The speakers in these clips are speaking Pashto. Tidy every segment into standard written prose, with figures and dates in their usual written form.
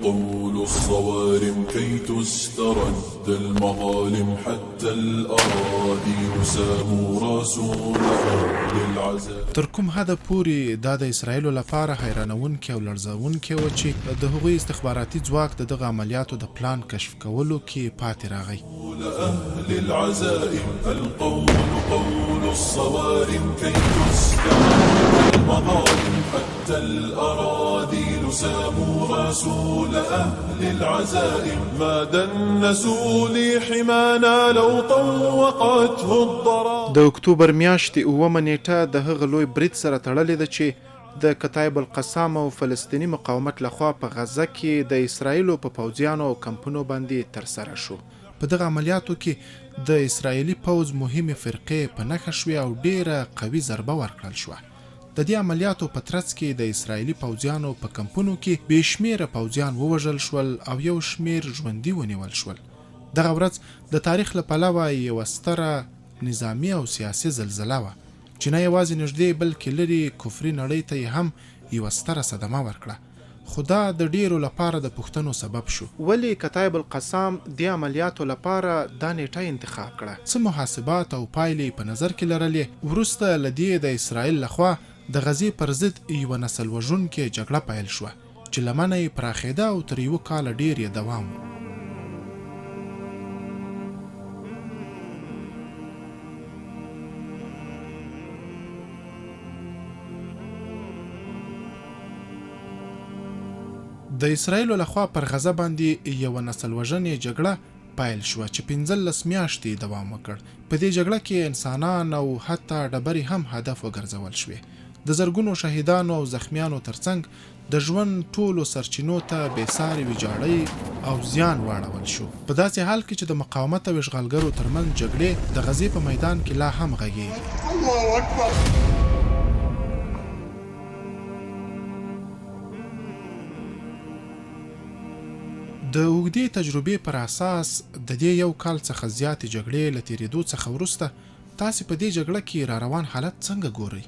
قول الصوارم كي تسترد المظالم حتى الأراضي ساموا رسول أهل العزاء. تر کوم حده پورې دا د اسرائیلو لپاره حیرانونکې او لړزونکې وه چې د هغوی استخباراتي ځواک د دغه عملیاتو د پلان کشف کولو کې پاتې راغی. أهل العزائم القول قول الصوارم كي تسترد المظالم حتى الأراضي ساموا رسول أهل العزائم ما دنسوا لي حمانا لو طوقته الضرائب. د اکتوبر میاشتې 9 نیټه د هغه لوی برید سره تړلې ده چې د کتایب القسام او فلسطینی مقاومت لخوا په غزه کې د اسرائیلو په پوځیانو او کمپونو باندې ترسره شو. په دغه عملیاتو کې د اسرائیلي پوځ مهمې فرقې په نښه شوې او ډیره قوي ضربه ورکړل شوه. د دې عملیاتو په ترڅ کې د اسرائیلي پوځیانو په کمپونو کې بې شمیره پوځیان ووژل شول او یو شمیر ژوندي ونیول شول. دغه ورځ د تاریخ له پلوه یوه ستره نظامی او سیاسي زلزله وه چې نه یوازې نږدې بلکې لرې کفري نړۍ ته یې هم یوه ستره صدمه ورکړه. خو دا د ډیرو لپاره د پوښتنو سبب شو. ولې کتایب القسام د عملیاتو لپاره دا نیټه انتخاب کړه؟ څه محاسبات او پایلې په نظر کې لرلې؟ وروسته له دې د اسرائیل لخوا د غزې پر ضد یوه نسل وژونکې جګړه پیل شوه چې لمنه یې پراخېده او تر 1 کال ډیر یې دوام و. د اسرائیلو لخوا پر غزه باندې یوه نسل وژنې جګړه پیل شوه چې 15 میاشتې دوام وکړ. په دې جګړه کې انسانان او حتی ډبرې هم هدف وګرځول شوې. د زرګونو شهیدانو او زخمیانو ترڅنګ د ژوند ټولو سرچینو ته بېسارې ویجاړۍ او زیان واړول شو. په داسې حال کې چې د مقاومت او اشغالګرو ترمنځ جګړې د غزې په میدان کې لا هم غږېږي. الله اکبر. د اوږدې تجربې پر اساس د دې 1 کال څخه زیاتې جګړې له تېرېدو څخه وروسته تاسې په دې جګړه کې را روان حالت څنګه ګورئ؟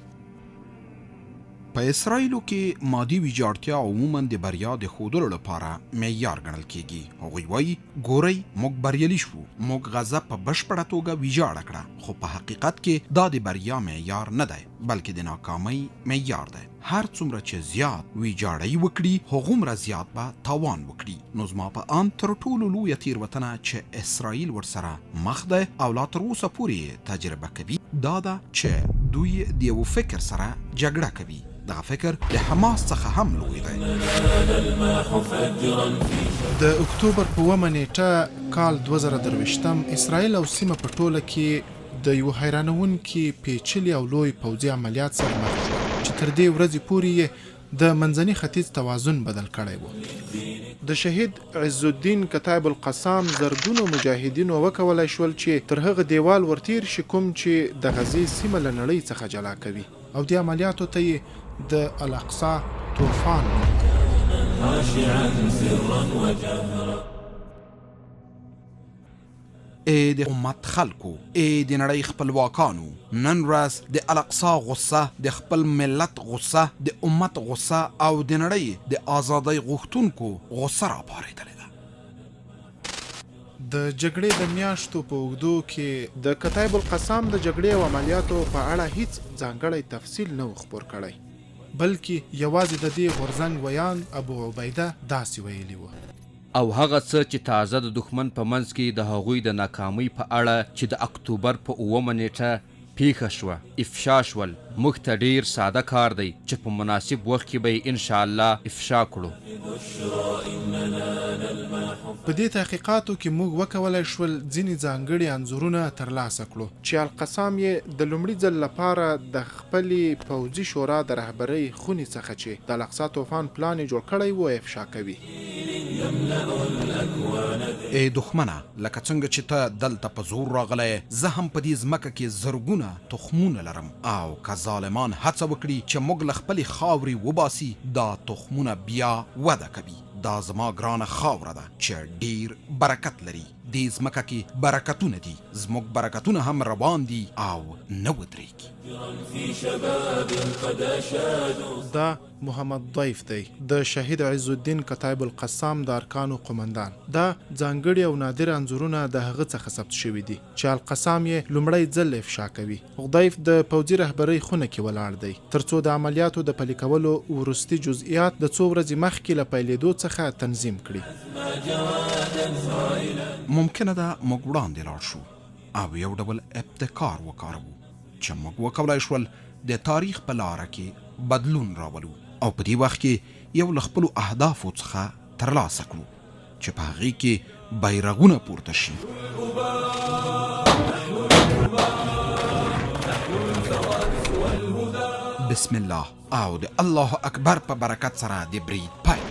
په اسرائیلو کې مادي ویجاړتیا عموما د بریا د ښودلو لپاره معیار ګڼل کیږي. هغوی وایي ګورئ موږ بریالي شوو، موږ غزه په بشپړه توګه ویجاړه کړه. خو په حقیقت کې دا د بریا معیار نه دی بلکې د ناکامۍ معیار دی. هر څومره چې زیات ویجاړۍ وکړي هغومره زیات به تاوان وکړي. نو زما په اند تر ټولو لویه تېروتنه چې اسرائیل ورسره مخ دی او لا تر اوسه پورې تجربه کوي دا ده چې دوی د یو فکر سره جګړه کوي. دغه فکر د حماس څخه هم لوی دی. د اکتوبر په 9 نیټه کال 2023 اسرائیل او سیمه په ټوله کې د یو حیرانونکي پیچلي او لوی پوځي عملیات سره مخ شو چې تر دې ورځې پورې یې د منځني ختیځ توازن بدل کړی و. د شهید عز الدین کتایب القسام زرګونو مجاهدینو وکولای شول چې تر هغه دیوال ورتیر شي کوم چې د غزې سیمه له نړۍ څخه جلا کوي او د عملیاتو ته یې د الاقصا طوفان ای د امت خلکو، ای د نړۍ خپلواکانو، نن ورځ د الاقصا غصه، د خپل ملت غصه، د امت غصه او د نړۍ د ازادۍ غوښتونکو غصه راپارېدلې ده. د جګړې د میاشتو په اوږدو کې د کتایب القسام د جګړې او عملیاتو په اړه هیڅ ځانګړی تفصیل نه و خپور کړی بلکې یوازې د دې غورځنګ ویان ابو عبیده داسې ویلي و. او هغه څه چې تازه د دښمن په منځ کې د هغوی د ناکامۍ په اړه چې د اکتوبر په 9 نیټه پیښه شوه افشا شول، موږ ته ډیر ساده کار دی چې په مناسب وخت کې به یې انشاءالله افشا کړو. په دې تحقیقاتو کې موږ وکولای شول ځینې ځانګړي انځورونه ترلاسه کړو چې القسام یې د لومړي ځل لپاره د خپلې پوځي شورا د رهبرۍ خونې څخه چې د الاقصا طوفان پلان یې جوړ کړی و افشا کوي. ای دښمنه، لکه څنګه چې ته دلته په زور راغلی، زه هم په دې ځمکه کې زرګونه تخمونه لرم او که ظالمان هڅه وکړي چې موږ له خپلې خاورې وباسي دا تخمونه بیا وده کوي. دا زما ګرانه خاوره ده چې ډیر برکت لري. دې ځمکه کې برکتونه دي، زموږ برکتونه هم روان دي او نه ودرېږي. دا محمد ضیف دی، د شهید عز الدین کتایب القسام د ارکانو قمندان. دا ځانګړي او نادر انځورونه د هغه څخه ثبت شوي دي چې القسام یې لومړی ځل افشا کوي. ضیف د پوځي رهبرۍ خونه کې ولاړ دی ترڅو د عملیاتو د پلي کولو وروستي جزئیات د څو ورځې مخکې له پیلېدو څخه تنظیم کړي. ممکنه ده موږ وړاندې لاړ شو او یو ډول ابتکار وکاروو چې موږ وکولای شول د تاریخ په لاره کې بدلون راولو او په دې وخت کې یو له خپلو اهدافو څخه ترلاسه کړو چې په هغې کې بیرغونه پورته شي. بسم الله او د الله اکبر په برکت سره د برید پای.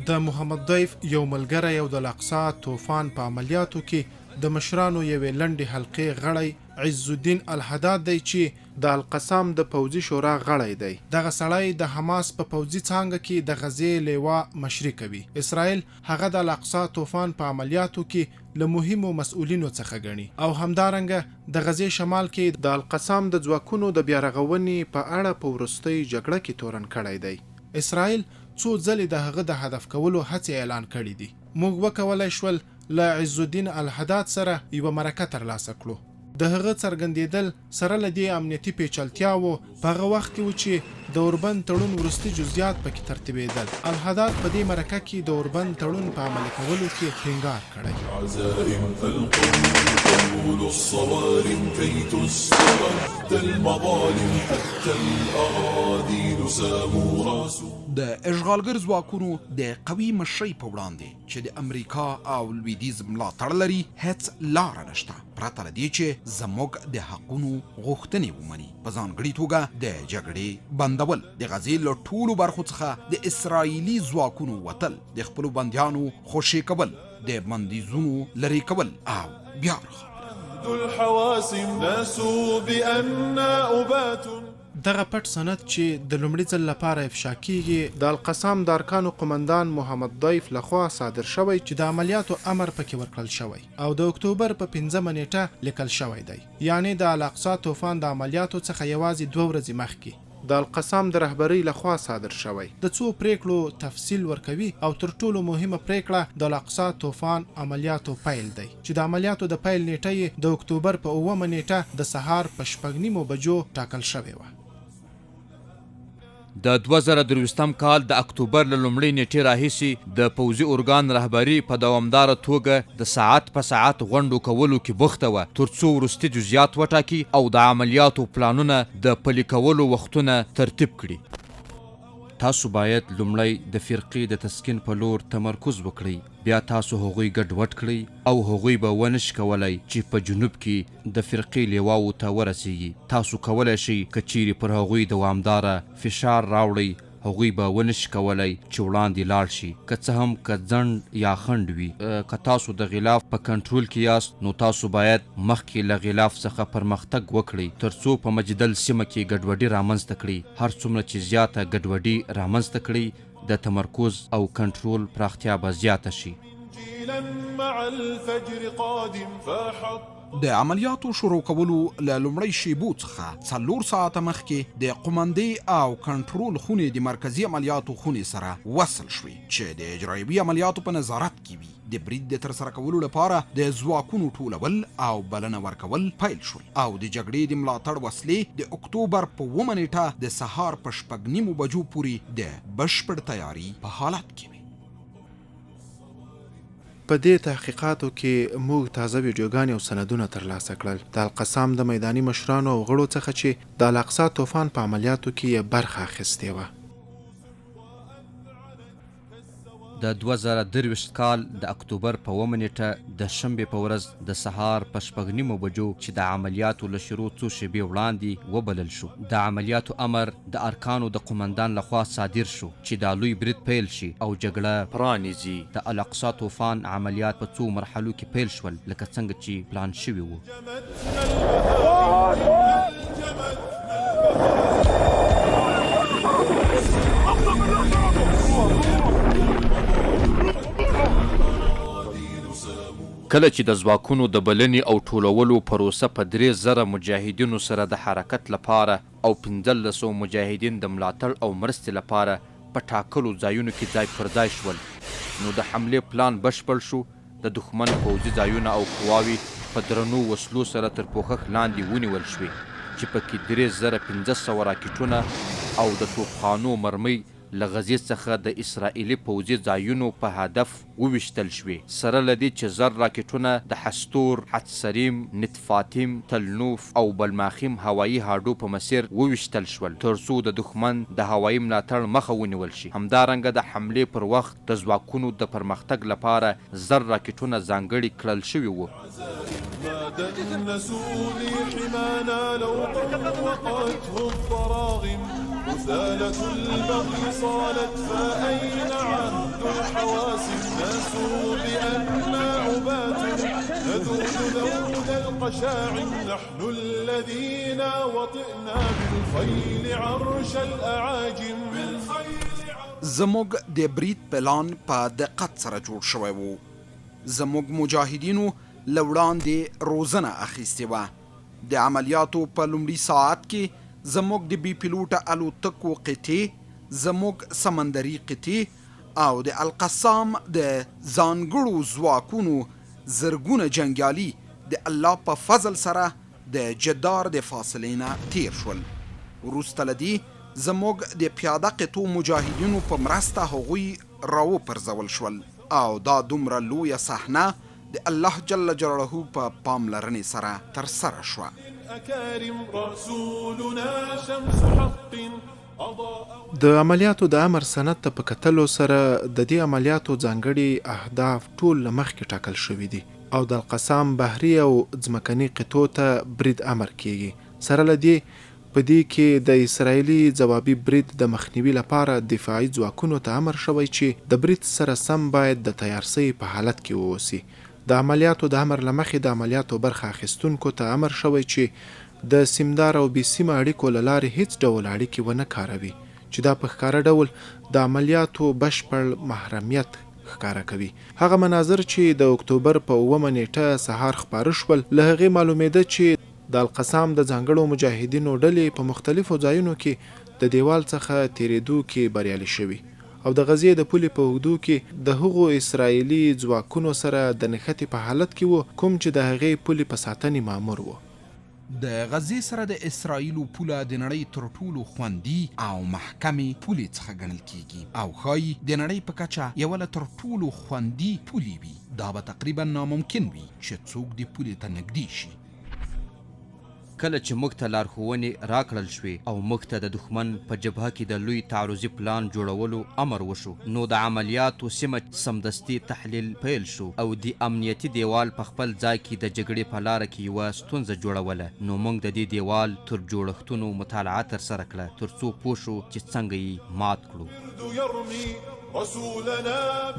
د محمد ضیف یو ملګری او د الاقصی طوفان په عملیاتو کې د مشرانو یوې لنډې حلقې غړی عز الدین الحداد دی چې د القسام د پوځي شورا غړی دی. دغه سړی د حماس په پوځي څانګه کې د غزې لیوا مشري کوي. اسرائیل هغه د الاقصی طوفان په عملیاتو کې له مهمو مسؤلینو څخه ګڼي او همدارنګه د غزې شمال کې د القسام د ځواکونو د بیارغونې په اړه په وروستۍ جګړه کې تورن کړی دی. اسرائیل څو ځلې د هغه د هدف کولو هڅې اعلان کړي دي. موږ وکولای شول له عز الدین الحداد سره یوه مرکه ترلاسه کړو. د هغه څرګندېدل سره له دې امنیتي پیچلتیاوو په هغه وخت کې و چې د اوربند تړون وروستي جزئیات پکې ترتیبېدل. الحداد په دې مرکه کې د اوربند تړون په عملي کولو کې ټینګار کړی. عزائم فالقول الصوارم كي تسترد المظالم حتى الأراضي ساموا راسه. د اشغالګر ځواکونو د قوي مشرۍ په وړاندې چې د امریکا او لویدیځ ملاتړ لري هیڅ لاره نشته پرته له دې چې زموږ د حقونو غوښتنې ومني. په ځانګړې توګه د جګړې بندول، د غزې له ټولو برخو څخه د اسرائیلي ځواکونو وتل، د خپلو بندیانو خوشي کول، د بندیزونو لرې کول او بیا الحواسم ناسوا بأننا أبات. دغه پټ سند چې د لومړي ځل لپاره افشا کیږي د القسام د ارکانو قمندان محمد ضیف لخوا صادر شوی چې د عملیاتو امر پکې ورکړل شوی او د اکتوبر په 15 نیټه لیکل شوی دی. یعنی د الاقصی طوفان د عملیاتو څخه یوازې 2 ورځې مخکې د القسام د رهبرۍ لخوا صادر شوی. د څو پریکړو تفصیل ورکوي او تر ټولو مهمه پریکړه د الاقصی طوفان عملیاتو پیل دی چې د عملیاتو د پیل نیټه د اکتوبر په 9 نیټه د سهار په 6:30 بجو ټاکل شوی و. د 2023 کال د اکتوبر له لومړۍ نیټې راهیسې د پوځي ارګان رهبري په دوامداره توګه د ساعت په ساعت غونډو کولو کې بوخته وه ترڅو وروستي جزئیات وټاکي او د عملیاتو پلانونه د پلي کولو وختونه ترتیب کړي. تاسو باید لومړی د فرقې د تسکین په لور تمرکز وکړئ، بیا تاسو هغوی ګډوډ کړئ او هغوی به ونشي کولی چې په جنوب کې د فرقې لیواو ته ورسیږي. تاسو کولی شئ که چیرې پر هغوی دوامداره فشار راوړئ، هغوی به ونشي کولی چې وړاندې لاړ شي که څه هم که ځنډ یا خنډ وي. که تاسو د غلاف په کنټرول کې یاست نو تاسو باید مخکې له غلاف څخه پرمختګ وکړئ ترڅو په مجدل سیمه کې ګډوډي رامنځته کړئ. هر څومره چې زیاته ګډوډي رامنځته کړئ د تمرکز او کنټرول پراختیا به زیاته شي. مع الفجر قادم فحط. د عملیاتو شروع کولو له لومړۍ شیبو څخه 4 ساعته مخکې د قمندې او کنټرول خونې د مرکزي عملیاتو خونې سره وصل شوې چې د اجرایوي عملیاتو په نظارت کې وي. د برید د ترسره کولو لپاره د ځواکونو ټولول او بلنه ورکول پیل شول او د جګړې د ملاتړ وسلې د اکتوبر په 9 نیټه د سهار په 6:30 بجو پورې د بشپړ تیاری په حالت کې وي. په دې تحقیقاتو کې موږ تازه ویډیوګانې او سندونه ترلاسه کړل د القسام د میداني مشرانو او غړو څخه چې د الاقصی طوفان په عملیاتو کې یې برخه اخیستې وه. د 2023 کال د اکتوبر په 9 نیټه د شنبې په ورځ د سهار په 6:30 بجو چې د عملیاتو له شروع څو شېبې وړاندې وبلل شو د عملیاتو امر د ارکانو د قمندان لخوا صادر شو چې دا لوی برید پیل شي او جګړه پرانیزي. د الاقصی طوفان عملیات په څو مرحلو کې پیل شول لکه څنګه چې پلان شوي وو. کله چې د ځواکونو د بلنې او ټولولو پروسه په 3000 مجاهدینو سره د حرکت لپاره او 1500 مجاهدین د ملاتړ او مرستې لپاره په ټاکلو ځایونو کې ځای پر ځای شول، نو د حملې پلان بشپړ شو. د دښمن پوځي ځایونه او قواوې په درنو وسلو سره تر پوښښ لاندې ونیول شوې، چې پکې 3500 راکټونه او د توپخانو مرمۍ له غزې څخه د اسرائیلي پوځي ځایونو په هدف وویشتل شوې، سره له دې چې 1000 راکټونه د حستور، حتسریم، نتفاتیم، تلنوف او بلماخیم هوایي هاډو په مسیر وویشتل شول، ترڅو د دښمن د هوایي ملاتړ مخه ونیول شي. همدارنګه د حملې پر وخت د ځواکونو د پرمختګ لپاره 1000 راکټونه ځانګړي کړل شوي وو. ما دنسوا لي حمانا لو طوقته الضراغم، رسالة البغي صالت فأين عهد الحواسم، ناسوا بأننا عبات نذود ذود القشاعم، نحن الذين وطئنا بالخيل عرش الأعاجم. زموږ د برید پلان په دقت سره جوړ شوی و. زموږ مجاهدینو له وړاندې روزنه اخیستې وه. د عملیاتو په لومړي ساعت کې زموږ د بي پیلوټه الوتکو قطعې، زموږ سمندري قطعې او د القسام د ځانګړو ځواکونو زرګونه جنګیالي د الله په فضل سره د جدار د فاصلې نه تیر شول. وروسته له دې زموږ د پیاده قطعو مجاهدینو په مرسته هغوی راوپرځول شول او دا دومره لویه صحنه د الله جل جلاله په پاملرنې سره ترسره شوه. د عملیاتو د امر سند ته په کتلو سره د دې عملیاتو ځانګړي اهداف ټول له مخکې ټاکل شوي دي او د القسام بحري او ځمکني قطعو ته برید امر کیږي. سره له دې په دې کې د اسرائیلي ځوابي برید د مخنیوي لپاره دفاعي ځواکونو ته امر شوی چې د برید سره سم باید د تیارسۍ په حالت کې واوسي. د عملیاتو د امر له مخې د عملیاتو برخه اخیستونکو ته امر شوی چې د سیمدار او بې سیمه اړیکو له لارې هیڅ ډول اړیکې ونه کاروي، چې دا په ښکاره ډول د عملیاتو بشپړ محرمیت ښکاره کوي. هغه مناظر چې د اکتوبر په 9 نیټه سهار خپاره شول، له هغې معلومېده چې د القسام د ځانګړو مجاهدینو ډلې په مختلفو ځایونو کې د دیوال څخه تیرېدو کې بریالي شوي او د غزې د پولې په اوږدو کې د هغو اسرائیلي ځواکونو سره د نښتې په حالت کې وو کوم چې د هغې پولې په ساتنې مامور وو. د غزې سره د اسرائیلو پوله د نړۍ تر ټولو خوندي او محکمې پولې څخه ګڼل کیږي او ښایي د نړۍ په کچه یوه له تر ټولو خوندي پولې وي. دا به تقریبا ناممکن وي چې څوک د پولې ته نږدې شي. کله چې موږ ته لارښوونې راکړل شوې او موږ ته د دښمن په جبهه کې د لوی تعرضي پلان جوړولو امر وشو، نو د عملیاتو سیمه سمدستي تحلیل پیل شو او د امنیتي دیوال په خپل ځای کې د جګړې په لاره کې یوه ستونزه جوړوله. نو موږ د دې دیوال تر جوړښتونو مطالعه ترسره کړه ترڅو پوه شو چې څنګه یې مات کړو.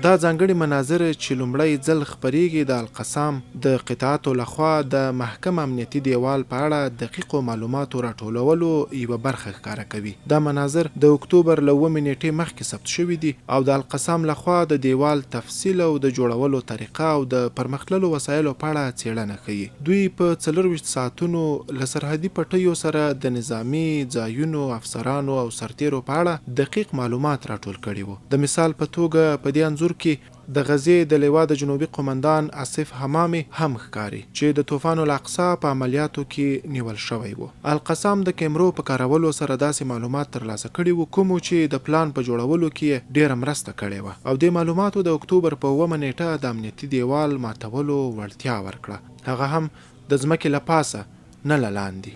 دا ځانګړي مناظر چې لومړی ځل خپریږي د القسام د قطعاتو لخوا د محکم امنیتي دیوال په اړه دقیقو معلوماتو راټولولو یوه برخه ښکاره کوي. دا مناظر د اکتوبر له 9 نیټې مخکې ثبت شوي دي او د القسام لخوا د دیوال تفصیل او د جوړولو طریقه او د پرمختللو وسایلو په اړه څېړنه کوي. دوی په 24 ساعتونو له سرحدي پټیو سره د نظامي ځایونو، افسرانو او سرتیرو په اړه دقیق معلومات راټول کړي وو. د مثال په توګه په دې انځور کې د غزې د لوا د جنوبي قومندان آصف حمامي هم ښکاري چې د طوفان الاقصی په عملیاتو کې نیول شوی و. القسام د کیمرو په کارولو سره داسې معلومات ترلاسه کړي وو کومو چې د پلان په جوړولو کې ډیره مرسته کړې وه او د معلوماتو د اکتوبر په 9 نیټه د امنیتي دیوال ماتولو وړتیا ورکړه، هغه هم د ځمکې له پاسه نه له لاندې.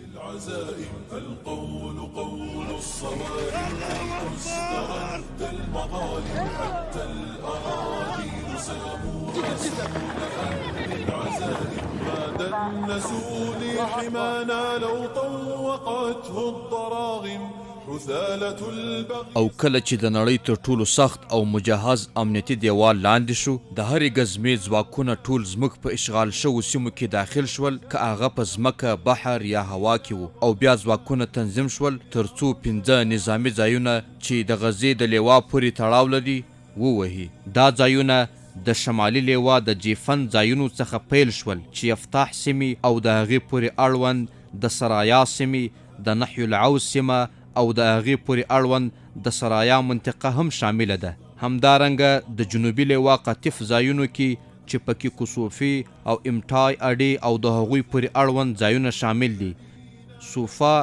دنسوا لي حمانا لو طوقته الضراغم، رسالة البغي. او کله چې د نړۍ تر ټولو سخت او مجهز امنیتي دیوال لاندې شو، د هرې ګزمې ځواکونه ټول زموږ په اشغال شوو سیمو کې داخل شول، که هغه په ځمکه، بحر یا هوا کې وو، او بیا ځواکونه تنظیم شول ترڅو 15 نظامي ځایونه چې د غزې د لیوا پورې تړاو لري ووهي. دا ځایونه د شمالي لیوا د جیفن ځایونو څخه پیل شول چې یفتاح سیمې او د هغې پورې اړوند د سرایا سیمې د نحی العوز سیمه او د هغې پورې اړوند د سرایا منطقه هم شامله ده. همدارنګه د جنوبي لیوا قطیف ځایونو کې چې پکې کوسوفي او امټای اډې او د هغوی پورې اړوند ځایونه شامل دي. صوفا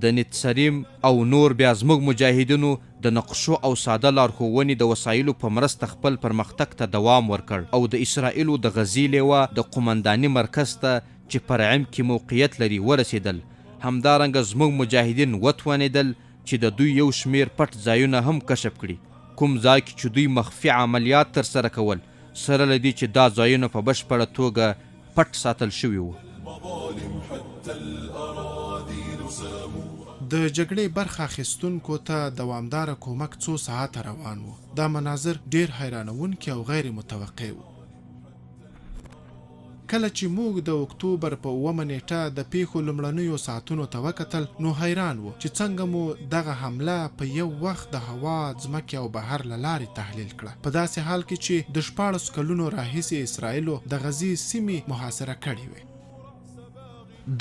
د نتسریم او نور بیا زموږ مجاهدینو د نقشو او ساده لارښوونې د وسایلو په مرسته خپل پرمختګ ته دوام ورکړ او د اسرائیلو د غزې لیوا د قمنداني مرکز ته چې پر عم کې موقعیت لري ورسېدل. همدارنګه زموږ مجاهدین وتوانېدل چې د دوی یو شمیر پټ ځایونه هم کشف کړي، کوم ځای کې چې دوی مخفي عملیات ترسره کول، سره له دې چې دا ځایونه په بشپړه توګه پټ ساتل شوي وو. د جګړې برخه اخیستونکو ته دوامداره کومک څو ساعته روان و. دا مناظر ډیر حیرانونکي او غیر متوقع و. کله چې موږ د اکتوبر په 9 نیټه د پیښو لومړنیو ساعتونو ته وکتل نو حیران و چې څنګه مو دغه حمله په یو وخت د هوا، ځمکې او بحر له لارې تحلیل کړه، په داسې حال کې چې د 14 کلونو راهیسې اسرائیلو د غزې سیمې محاصره کړې وې.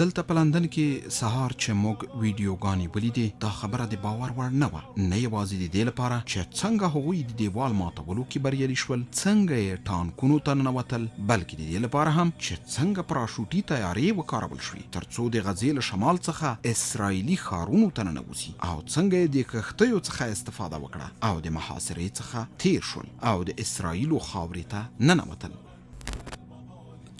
دلته په لندن کې سهار چې موږ ویډیوګانې ولیدې دا خبره د باور وړ نه وه، نه یوازې د دې لپاره چې څنګه هغوی د دیوال ماتولو کې بریالي شول، څنګه یې ټانکونو ته ننوتل، بلکې د دې لپاره هم چې څنګه پراشوټي تیارې وکارول شوې تر څو د غزې له شمال څخه اسرائیلي ښارونو ته ننوځي، او څنګه یې د کښتیو څخه استفاده وکړه او د محاصرې څخه تیر شول او د اسرائیلو خاورې ته ننوتل.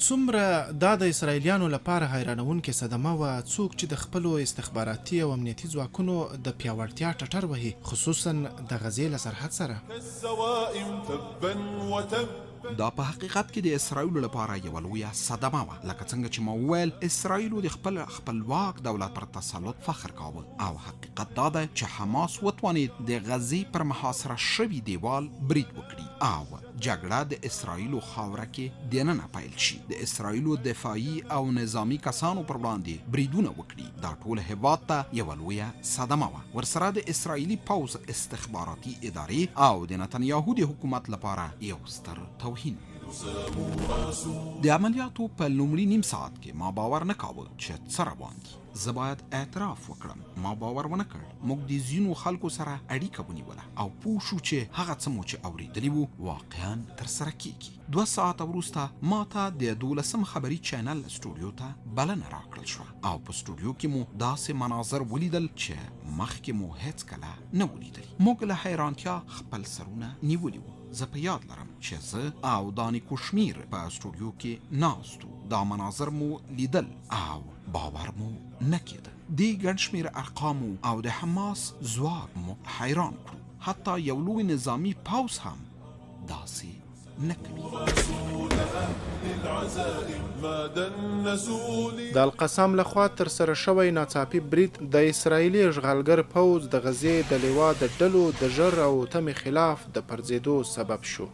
څومره دا د اسرائیلیانو لپاره حیرانونکې صدمه وه، څوک چې د خپلو استخباراتي او امنیتي ځواکونو د پیاوړتیا ټټر وهي، خصوصا د غزې له سرحد سره. دا په حقیقت کې د اسرائیلو لپاره یوه لویه صدمه وه. لکه څنګه چې ما وویل، اسرائیلو د خپل خپلواک دولت پر تسلط فخر کاوه، او حقیقت دا ده چې حماس وتوانید د غزې پر محاصره شوي دیوال برید وکړي او جګړه د اسرائیلو خاوره کې دننه پیل شي، د اسرائیلو دفاعي او نظامی کسانو پر وړاندې بریدونه وکړي. دا ټول هیواد ته یوه لویه صدمه وه. ورسره د اسرائیلي پوځ استخباراتي ادارې او د نتنیاهو د حکومت لپاره یو ستر توهین. د عملیاتو په لومړي نیم ساعت کې ما باور نه کاوه چې څه روان دي. زه باید اعتراف وکړم، ما باور ونه کړ. موږ د ځینو خلکو سره اړیکه ونیوله او پوه شو چې هغه څه مو چې اورېدلي وو واقعا ترسره کیږي. 2 ساعته وروسته ما ته د 12 خبري چینل سټوډیو ته بلنه راکړل شوه او په سټوډیو کې مو داسې مناظر ولیدل چې مخکې مو هیڅکله نه ولیدلي. موږ له حیرانتیا خپل سرونه نیولي وو. زه په یاد لرم چې زه او دانی کوشمیر په سټوډیو کې ناست وو. دا مناظر مو لیدل او باور مو نه کېده. دې ګڼ شمېر ارقامو او د حماس ځواک مو حیران کړو. حتی یو لوی نظامي پوځ هم داسې نه کوي. د القسام لخوا ترسره شوی ناڅاپي برید د اسرائیلي اشغالګر پوځ د غزې د لیوا د ډلو د ژر او تمې خلاف د پرځېدو سبب شو.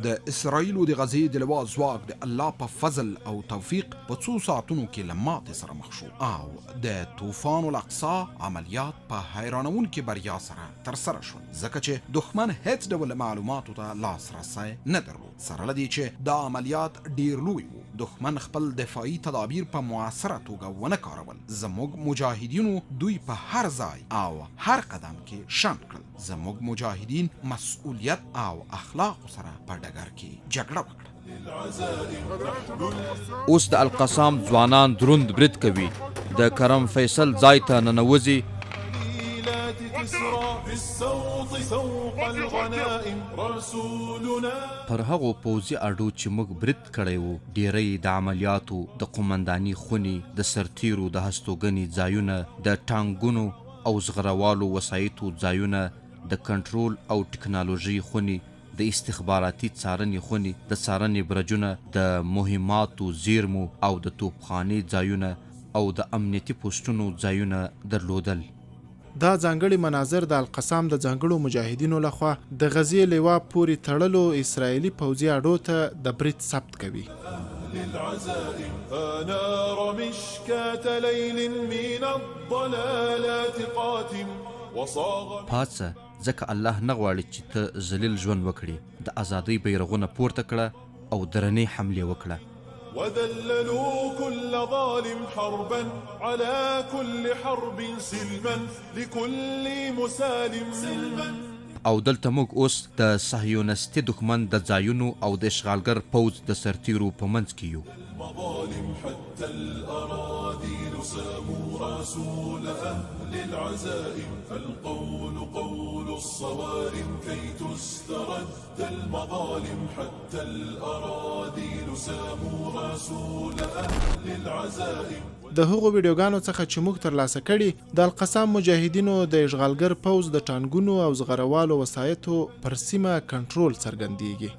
د اسرائیلو د غزې د لوا ځواک د الله په فضل او توفیق په 2 ساعتونو کې له ماتې سره مخ شو او د طوفان الاقصی عملیات په حیرانونکې بریا سره ترسره شول، ځکه چې دښمن هیڅ ډول معلوماتو ته لاسرسی نه درلود. سره له دې چې دا عملیات ډیر لوی وو، دښمن خپل دفاعي تدابیر په مؤثره توګه ونه کارول. زموږ مجاهدینو دوی په هر ځای او هر قدم کې شنډ کړل. زموږ مجاهدین مسؤلیت او اخلاق سره په ډګر کې جګړه وکړه. اوس د القسام ځوانان دروند برید کوي، د کرم فیصل ځای ته ننوځي. پر هغو پوځي اډو چې موږ برید کړی وو، ډیری د عملیاتو د قمنداني خونې، د سرتیرو د هستوګنې ځایونه، د ټانګونو او زغروالو وسایطو ځایونه، د کنټرول او ټکنالوژي خونې، د استخباراتي څارنې خونې، د څارنې برجونه، د مهماتو زیرمو او د توپخانې ځایونه او د امنیتي پوسټونو ځایونه درلودل. دا ځانګړي مناظر د القسام د ځانګړو مجاهدینو لخوا د غزې لیوا پورې تړلو اسرائیلي پوځي اډو ته د برید ثبت کوي. پاڅه ځکه الله نه غواړي چې ته ذلیل ژوند وکړې. د ازادۍ بیرغونه پورته کړه او درنې حملې وکړه. وذللوا كل ظالم حربا على كل حرب سلما لكل مسالم سلما. او دلته موږ اوس د صهیونستي دښمن د ځایونو او د اشغالګر پوځ د سرتیرو په منځ کې یو. المظالم حتى الأراضي ساموا رسول أهل العزائم فالقول قول الصوارم كي تسترد المظالم حتى الأراضي ساموا رسول أهل العزائم. د هغو ویډیوګانو څخه چې موږ ترلاسه کړي د القسام مجاهدینو د اشغالګر پوځ د ټانګونو او زغروالو وسایطو پر سیمه کنټرول څرګندیږي.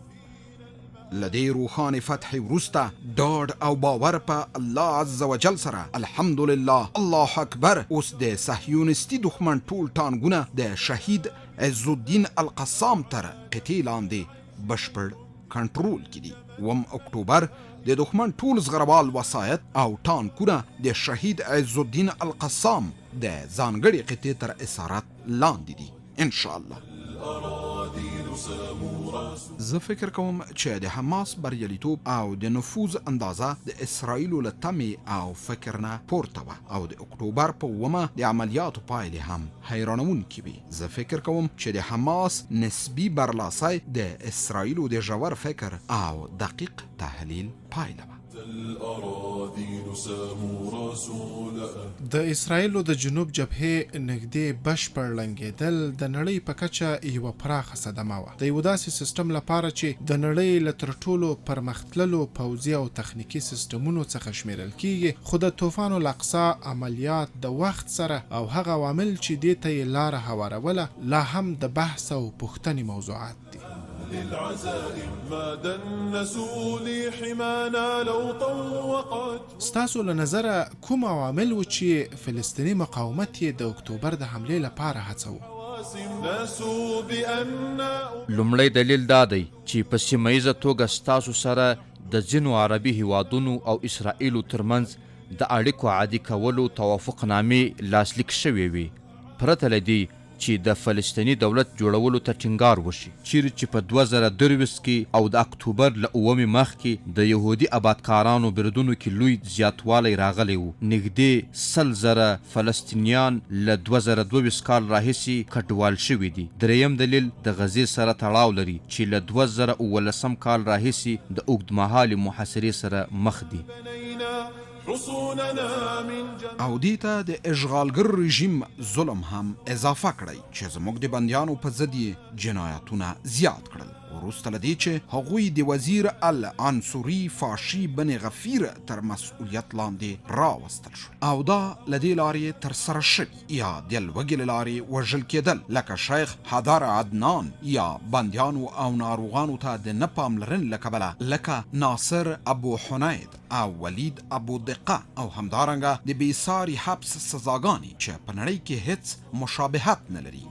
لدی روحان فتح ورسته ډاډ او باور په الله عز وجل سره الحمدلله الله اکبر اوس د صهیونستي دښمن ټول ټانګونه د شهید عز الدین القسام تر قطعې لاندې بشپړ کنټرول کې دي. 1 اکتوبر د دښمن ټول زغروال وسایط او ټانکونه د شهید عز الدین القسام د ځانګړي قطعې تر اسارت لاندې دي ان شاء الله. زه فکر کوم چې د حماس بریالیتوب او د نفوذ اندازه د اسرائیلو له تمې او فکر نه پورته وه او د اکتوبر په 9 د عملیاتو پایلې هم حیرانونکې وي. زه فکر کوم چې د حماس نسبي برلاسی د اسرائیلو د ژور فکر او دقیق تحلیل پایله وه. د اسرائیلو د جنوب جبهې نږدې بشپړ لنګېدل د نړۍ په کچه یوه پراخه صدمه وه. د یو داسې سیستم لپاره چې د نړۍ له تر ټولو پرمختللو پوځي او تخنیکي سیستمونو څخه شمیرل کیږي، خو د طوفان الاقصی عملیات د وخت سره او هغه عوامل چې دې ته یې لاره هواروله لا هم د بحث او پوښتنې موضوعات دي. للعزائم ما دنسوا لي حمانا لو طوقت. ستاسو له نظره کوم عوامل و چې فلسطیني مقاومت یې د اکتوبر د حملې لپاره هڅوه؟ لومړی دلیل دا دی چې په سیمهیزه توګه ستاسو سره د ځینو عربي هیوادونو او اسرائیلو ترمنځ د اړیکو عادي کولو توافق نامې لاسلیک شوې وي، پرته له دې چې د فلسطیني دولت جوړولو ته ټینګار وشي. چیرې چې په 2023 کې او د اکتوبر له 9 مخکې د یهودي آبادکارانو بریدونو کې لوی زیاتوالی راغلی و. نږدې 100,000 فلسطینیان له 2022 کال راهیسې کډوال شوي دي. دریم دلیل د غزې سره تړاو لري چې له 2019 کال راهیسې د اوږدمهالې محاصرې سره مخ دي. او دیتا د اشغالګر رژیم ظلم هم اضافه کړی چې زموږ د بندیانو په ضد جنایتونه زیات کړل. وروسته له دې چې هغوی د وزیر العنصري فاشي بن غفیر تر مسؤلیت لاندې راوستل شو او دا له دې لارې ترسره شوي یا د لوږې له لارې وژل کېدل، لکه شیخ حدار عدنان یا بندیانو او ناروغانو ته د نه پاملرنې له کبله لکه ناصر ابو حنید او ولید ابو دقه او همدارنګه د بېساري حبس سزاګانې چې په نړۍ کې هیڅ مشابهت نه لري.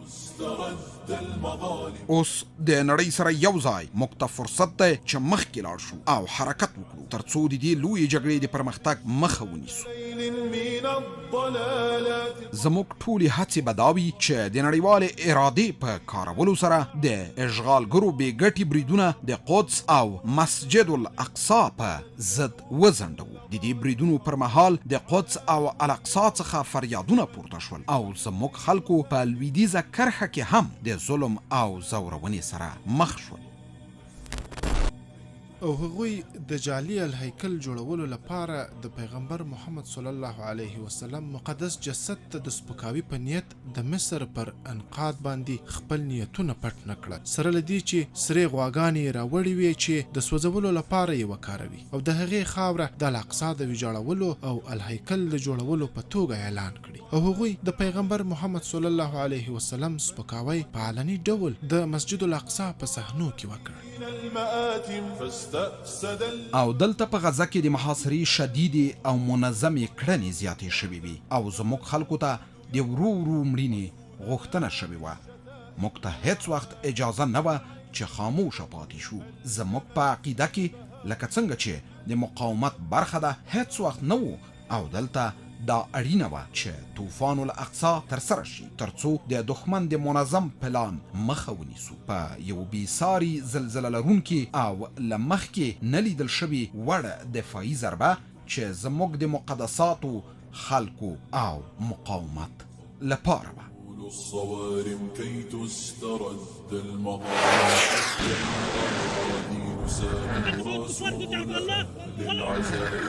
اوس د نړۍ سره یو ځای موږ ته فرصت دی چې مخکې لاړ شو او حرکت وکړو تر څو د دې لویې جګړې د پرمختګ مخه ونیسو. زموږ ټولې هڅې به دا وي چې د نړیوالې ارادې په کارولو سره د اشغالګرو بې ګټې بریدونه د قدس او مسجد الاقصی په ضد وځنډوو. د دې بریدونو پر مهال د قدس او الاقصی څخه فریادونه پورته شول او زموږ خلکو په لویدیځه کرښه کې هم د ظلم او زورونې سره مخ شول. او هغوی د جعلي الهیکل جوړولو لپاره د پیغمبر محمد صلی الله علیه وسلم مقدس جسد ته د سپکاوي په نیت د مصر پر انقاض باندې خپل نیتونه پټ نه کړل، سره له دې چې سرې غواګانې راوړې وې چې د سوځولو لپاره یې وکاروي او د هغې خاوره د الاقصی د ویجاړولو او الهیکل د جوړولو په توګه اعلان کړي. او هغوی د پیغمبر محمد صلی الله علیه وسلم سپکاوی په علني ډول د مسجد الاقصی په صحنو کې وکړ. او دلته په غزه کې د محاصرې شدیدې او منظمې کړنې زیاتې شوې وي او زموږ خلکو ته د ورو ورو مړینې غوښتنه شوې وه. موږ ته هیڅ وخت اجازه نه وه چې خاموشه پاتې شو. زموږ په عقیده کې لکه څنګه چې د مقاومت برخه ده هیڅ وخت نه و او دلته دا اړینه وه چې طوفان الاقصی ترسره شي ترڅو د دښمن د منظم پلان مخه ونیسو په یو بېساري زلزله لرونکي او له مخکې نه لیدل شوي وړه دفاعي ضربه چې زموږ د مقدساتو خلکو او مقاومت لپاره وه. الصوارم كي تسترد المهارات الأراضي ساموا رسولنا للعزائم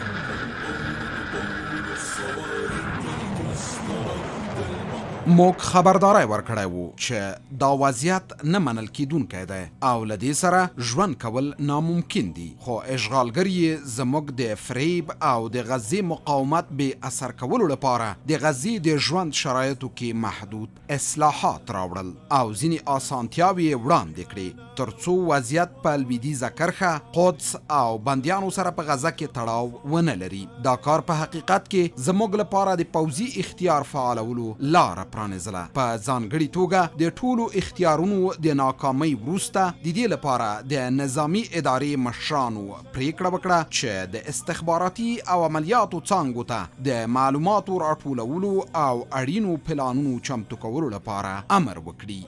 طول الصوارم كي تسترد المهارات. موږ خبرداری ورکړی وو چې دا وضعیت نه منل کیدونکی دی او له دې سره ژوند کول ناممکن دي، خو اشغالګر یې زموږ د فریب او د غزې مقاومت بې اثر کولو لپاره د غزې د ژوند شرایطو کې محدود اصلاحات راوړل او ځینې اسانتیاوې یې وړاندې کړې ترڅو وضعیت په لویدیځه کرښه، قدس او بندیانو سره په غزه کې تړاو ونه لري. دا کار په حقیقت کې زموږ لپاره د پوځي اختیار فعالولو لاره پرانیزله. په ځانګړې توګه د ټولو اختیارونو د ناکامۍ وروسته د دې لپاره د نظامی ادارې مشرانو پریکړه وکړه چې د استخباراتي او عملیاتو څانګو ته د معلوماتو راټولولو او اړینو پلانونو چمتو کولو لپاره امر وکړي.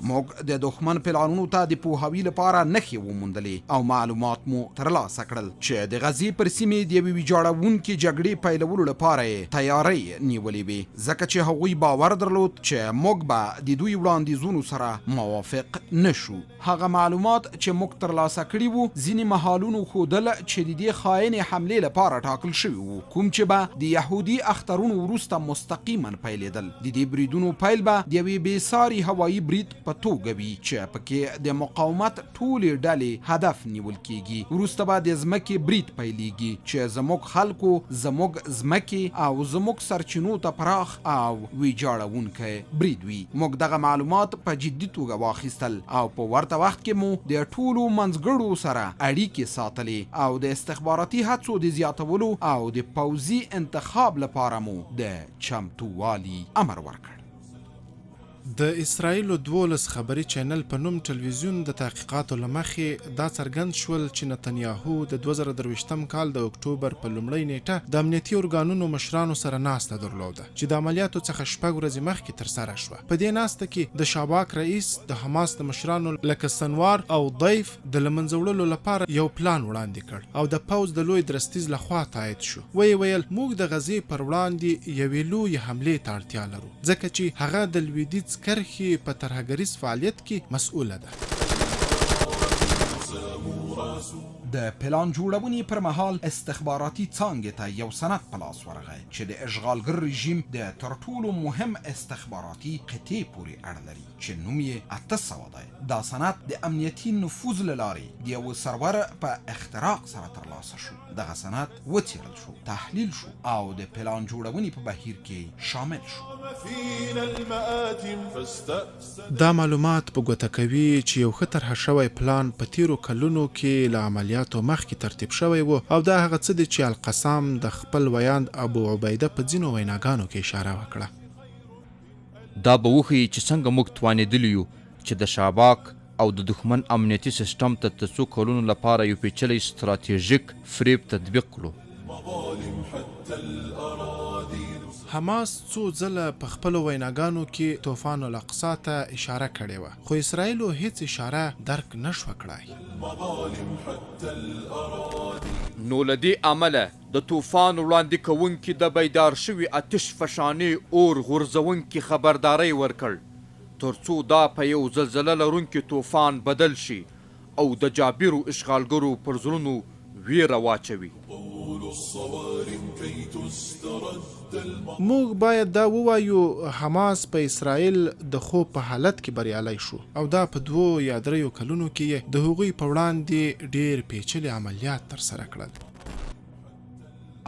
موږ د دښمن پلانونو ته د پوهاوي لپاره نښې وموندلې او معلومات مو ترلاسه کړل چې د غزې پر سیمې د یوې ویجاړونکې جګړې پیلولو لپاره یې تیاری نیولې وې، ځکه چې هغوی باور درلود چې موږ به د دوی وړاندیزونو سره موافق نشو. هغه معلومات چې موږ ترلاسه کړي وو ځینې مهالونو ښودل چې د دې خاینې حملې لپاره ټاکل شوي وو، کوم چې به د یهودي اخترونو وروسته مستقیما پیلېدل. د دې بریدونو پیل به د یوې بېساري هوایي برید په توګه وي چې پکې د مقاومت ټولې ډلې هدف نیول کیږي. وروسته به د ځمکې برید پیلېږي چې زموږ خلکو، زموږ ځمکې او زموږ سرچینو ته پراخ او ویجاړونکی برید وي. موږ دغه معلومات په جدي توګه واخیستل او په ورته وخت کې مو د ټولو منځګړو سره اړیکې ساتلې او د استخباراتي هڅو د زیاتولو او د پوځي انتخاب لپاره مو د چمتووالي امر ورکړ. د اسرائیلو 12 خبري چینل په نوم ټلویزیون د تحقیقاتو له مخې دا څرګند شول چې نتنیاهو د 2023 کال د اکتوبر په لومړۍ نیټه د امنیتي ارګانونو مشرانو سره ناسته درلوده چې د عملیاتو څخه شپږ ورځې مخکې ترسره شوه. په دې ناسته کې د شاباک رئیس د حماس د مشرانو لکه سنوار او ضیف د له منځه وړلو لپاره یو پلان وړاندې کړ او د پوځ د لوی درستیز لخوا تایید شو. ویل موږ د غزې پر وړاندې یوې لویې حملې ته اړتیا لرو ځکه چې هغه د لویدیځ کرښې په ترهګریز فعالیت کې مسؤله ده. د پلان جوړونې پر مهال استخباراتي څانګې ته یو سند په لاس ورغی چې د اشغالګر رژیم د تر ټولو مهم استخباراتي قطعې پورې اړه لري چې نوم یې 800 دی. دا سند د امنیتي نفوذ له لارې د یوه سرور په اختراق سره ترلاسه شو. دغه سند وڅېړل شو، تحلیل شو او د پلان جوړونې په بهیر کې شامل شو. دا معلومات په ګوته کوي چې یو ښه طرحه شوی پلان په تیرو کلونو کې له عملیاتو مخکې ترتیب شوی و او دا هغه څه دي چې القسام د خپل ویاند ابو عبیده په ځینو ویناګانو کې اشاره وکړه. دا به وښیي چې څنګه موږ توانېدلي یو چې د شاباک او د دښمن امنیتي سیستم ته د څو کلونو لپاره یو پیچلی ستراتیژیک فریب تطبیق کړو. حماس څو ځله په خپلو ویناګانو کې طوفان الاقصی ته اشاره کړې وه، خو اسرائیلو هیڅ اشاره درک نشوه کړای. نو له دې امله د طوفان وړاندې کوونکي د بیدار شوي آتش فشانې اور غورځونکي خبرداری ورکړ ترڅو دا په یو زلزله لرونکي طوفان بدل شي او د جابرو اشغالګرو پر زړونو ویره واچوي. موږ باید دا ووایو حماس په اسرائیل د خوب په حالت کې بریالی شو او دا په 2 یا 3 کلونو کې د هغوی په وړاندې ډیر پیچلي عملیات ترسره کړل.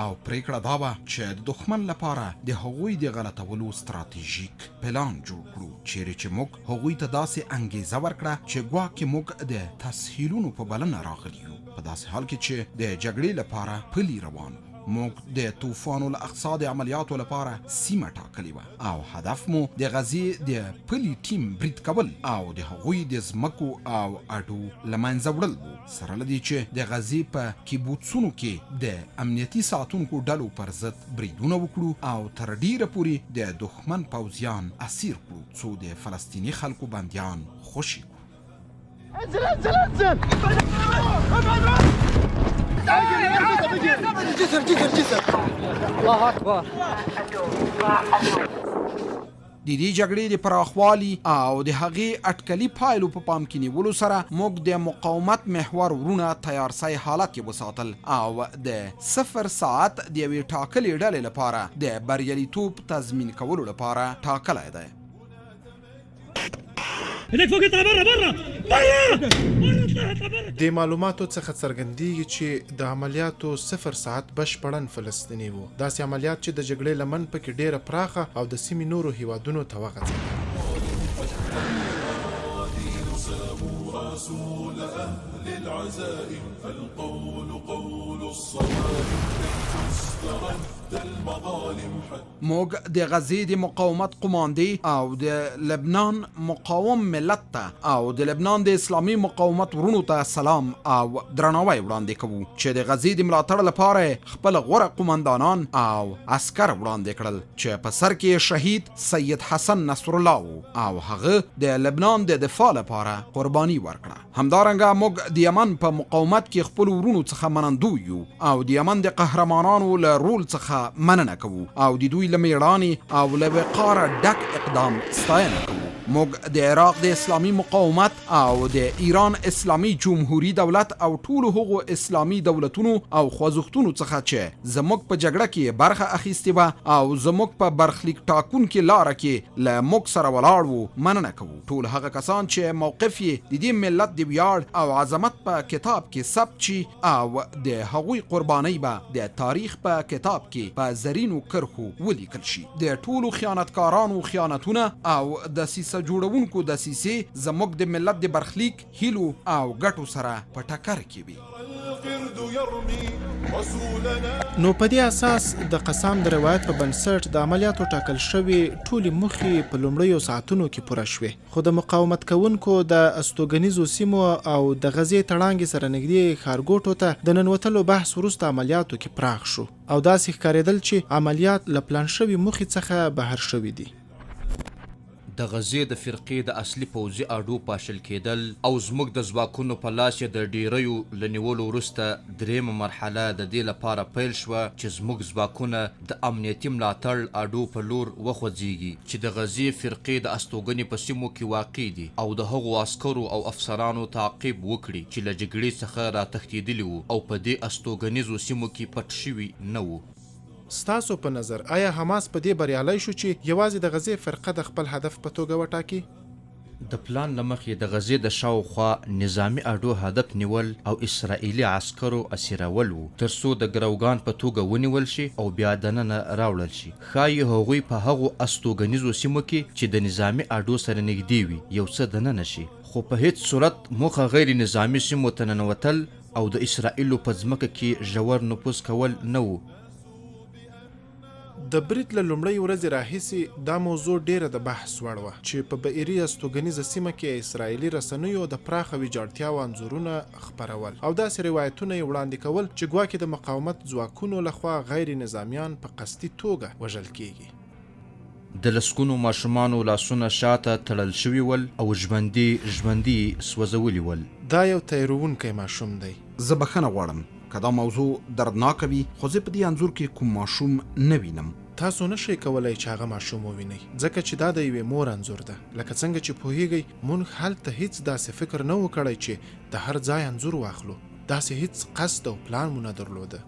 او پریکړه دا وه چې د دښمن لپاره د هغوی د غلطولو ستراتیژیک پلان جوړ کړو، چیرې چې موږ هغوی ته داسې انګیزه ورکړه چې ګواکې موږ د تسهیلونو په بلنه راغلي یو، په داسې حال کې چې د جګړې لپاره پلي روان. موږ د طوفان الاقصی د عملیاتو لپاره سیمه ټاکلې وه او هدف مو د غزې د پلي ټیم برید کول او د هغوی د ځمکو او اډو له منځه وړل وو، سره له دې چې د غزې په کیبوتسونو کې د امنیتي ساتونکو ډلو پر ضد بریدونه وکړو او تر ډیره پورې د دښمن پوځیان اسیر کړو څو د فلسطیني خلکو بندیان خوشي کړو. انزل انزل انزل جسر جسر جسر الله اكبر. د دې جګړې د پراخوالي او د هغې اټکلي پایلو په پام کې نیولو سره موږ د مقاومت محور ورونه تیار سای حالت کې وساتل او د 0 ساعت د یوې ټاکلې ډلې لپاره د بریالیتوب تضمین کولو لپاره ټاکلی دی. د معلوماتو څخه څرګندېږي چې د عملیاتو 0 ساعت بشپړن فلسطیني وو. داسې عملیات چې د جګړې لمن پکې ډیره پراخه او د سیمې نورو هیوادونو ته وغځېده. رسول أهل العزائم القول قول الصوارم تسترد المظالم. موږ د غزې د مقاومت قماندې او د لبنان مقاوم ملت ته او د لبنان د اسلامي مقاومت ورونو ته سلام او درناوی وړاندې کوو چې د غزې د ملاتړ لپاره خپل غوره قماندانان او عسکر وړاندې کړل چې په سر کې شهید سید حسن نصر الله او هغه د لبنان د دفاع لپاره قرباني ورکړه. همدارنګه موږ د یمن په مقاومت کې خپل ورونو څخه منندوی یو او د یمن د قهرمانانو له رول څخه مننه کوو او د دوی له میړانې او له وقاره ډک اقدام ستاینه کوو. موږ د عراق د اسلامي مقاومت او د ایران اسلامي جمهوری دولت او ټولو هغو اسلامي دولتونو او خوځښتونو څخه چې زموږ په جګړه کې برخه اخیستې وه او زموږ په برخلیک ټاکونکې لاره کې له موږ سره ولاړ وو مننه کوو. ټول هغه کسان چې موقف یې د دې ملت د ویاړ او عظمت په کتاب کې ثبت شي او د هغوی قربانۍ به د تاریخ په کتاب کې په زرینو کرښو ولیکل شي. د ټولو خیانتکارانو خیانتونه او د سیسه جوړونکو د سیسې زموږ د ملت د برخلیک هیلو او ګټو سره په ټکر کې وي. نو په دې اساس د قسام د روایت په بنسټ د عملیاتو ټاکل شوي ټولې موخې په لومړیو ساعتونو کې پوره شوې، خو د مقاومت کوونکو د استوګنیزو سیمو او د غزې تړانګې سره نږدې ښارګوټو ته د ننوتلو بحث وروسته عملیاتو کې پراخ شو او داسې ښکارېدل چې عملیات له پلان شوي موخې څخه بهر شوي دي. د غزې د فرقې د اصلي پوځي اډو پاشل کېدل او زموږ د ځواکونو په لاس یې د ډیریو له نیولو وروسته درېیمه مرحله د دې لپاره پیل شوه چې زموږ ځواکونه د امنیتي ملاتړ اډو په لور وخوځېږي چې د غزې فرقې د استوګنې په سیمو کې واقع دي او د هغو عسکرو او افسرانو تعقیب وکړي چې له جګړې څخه راتښتېدلي وو او په دې استوګنیزو سیمو کې پټ شوي نه وو. ستاسو په نظر آیا حماس په دې بریالی شو چې یوازې د غزې فرقه د خپل هدف په توګه وټاکي؟ د پلان له مخې د غزې د شاوخوا نظامي اډو هدف نیول او اسرائیلي عسکرو اسیرول وو تر څو د ګروګان په توګه ونیول شي او بیا دننه راوړل شي. ښایي هغوی په هغو استوګنیزو سیمو کې چې د نظامي اډو سره نږدې وي یو څه دننه شي، خو په هیڅ صورت موخه غیر نظامي سیمو ته ننوتل او د اسرائیلو په ځمکه کې ژور نفوذ کول نه وو. د برید له لومړۍ ورځې راهیسې دا موضوع ډیره د بحث وړ وه چې په بئري استوګنیزه سیمه کې اسرائیلي رسنیو د پراخه ویجاړتیاو انځورونه خپرول او داسې روایتونه یې وړاندې کول چې ګواکې د مقاومت ځواکونو لخوا غیر نظامیان په قصدي توګه وژل کیږي. د لسګونو ماشومانو لاسونه شاته تړل شوي ول او ژوندي سوځولي ول. دا یو تیروونکی ماشوم دی. زه بخښنه غواړم که دا موضوع دردناکه وي، خو زه په دې انځور کې کوم ماشوم نه وینم. تاسو نشئ کولی چې هغه ماشوم ووینئ ځکه چې دا د یوې مور انځور ده. لکه څنګه چې پوهیږئ موږ هلته هیڅ داسې فکر نه و کړی چې د هر ځای انځور واخلو. داسې هیڅ قصد او پلان مو نه درلوده.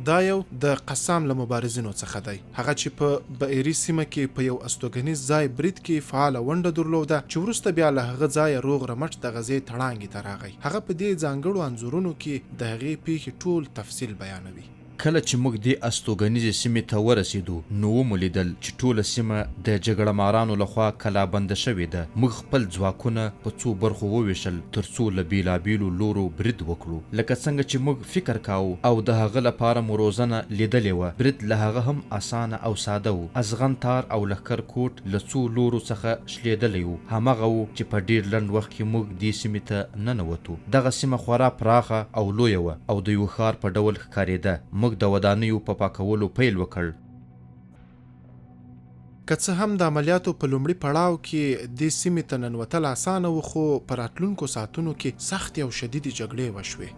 دا یو د قسام له مبارزینو څخه دی، هغه چې په بئري سیمه کې په یو استوګنیز ځای برید کې فعاله ونډه درلوده چې وروسته بیا له هغه ځایه روغ رمټ د غزې تړانګې ته راغی. هغه په دې ځانګړو انځورونو کې د هغې پیښې ټول تفصیل بیانوي. کله چې موږ دې استوګنیزې سیمې ته ورسېدو نو ومولیدل چې ټوله سیمه د جګړه مارانو لخوا کلابنده شوې ده. موږ خپل ځواکونه په څو برخو وویشل تر څو له بېلابېلو لورو برید وکړو، لکه څنګه چې موږ فکر کاوه او د هغه لپاره مو روزنه لیدلې وه. برید له هغه هم اسانه او ساده و. ازغن تار او لښکر کوټ له څو لورو څخه شلېدلی و. همغه و چې په ډېر لنډ وخت کې موږ دې سیمې ته ننوتو. دغه سیمه خورا پراخه او لویه وه او د یو ښار په ډول ښکارېده. موږ د ودانیو په پاکولو پیل وکړ. که څه هم د عملیاتو په لومړي پړاو کې دې سیمې ته ننوتل اسانه و، خو په راتلونکو ساعتونو کې سختې او شدیدې جګړې وشوې.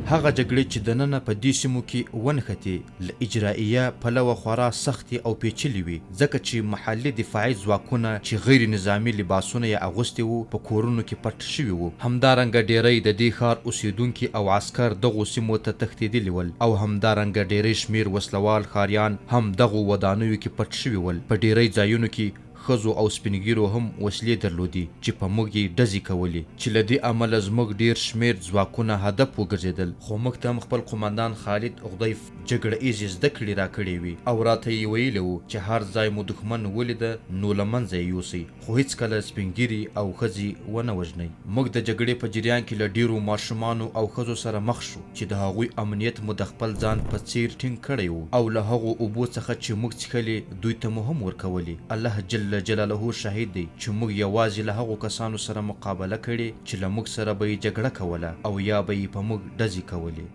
هغه جګړې چې دننه په دې سیمو کې ونښتې له اجرائیه پلوه خورا سختې او پیچلې وي، ځکه چې محلي دفاعي ځواکونه چې غیر نظامي لباسونه یې اغوستي وو په کورونو کې پټ شوي وو. همدارنګه ډیری د دې ښار اوسیدونکي او عسکر دغو سیمو ته تښتېدلي ول او همدارنګه ډیری شمیر وسلوال ښاریان هم دغو ودانیو کې پټ شوي ول. په ډیری ځایونو کې ښځو او سپینګیرو هم وسلې درلودي چې په موږ یې ډزې کولې، چې له دې امله زموږ ډیر شمیر ځواکونه هدف وګرځېدل. خو موږ ته هم خپل قمندان خالد غدیف جګړه ایزې زده کړې راکړې وي او راته یې ویلي وو چې هر ځای مو دښمن ولیده نو له منځه یې یوسئ، خو هیڅکله سپینګیري او ښځې ونه وژنئ. موږ د جګړې په جریان کې له ډیرو ماشومانو او ښځو سره مخ شو چې د هغوی امنیت مو د خپل ځان په څیر ټینګ کړی وو او له هغو اوبو څخه چې موږ څښلې دوی ته مو هم ورکولې. الله جل جلاله شهید دی چې موږ یوازې له هغو کسانو سره مقابله کړې چې له موږ سره به یې جګړه کوله او یا به یې په موږ ډزې کولې.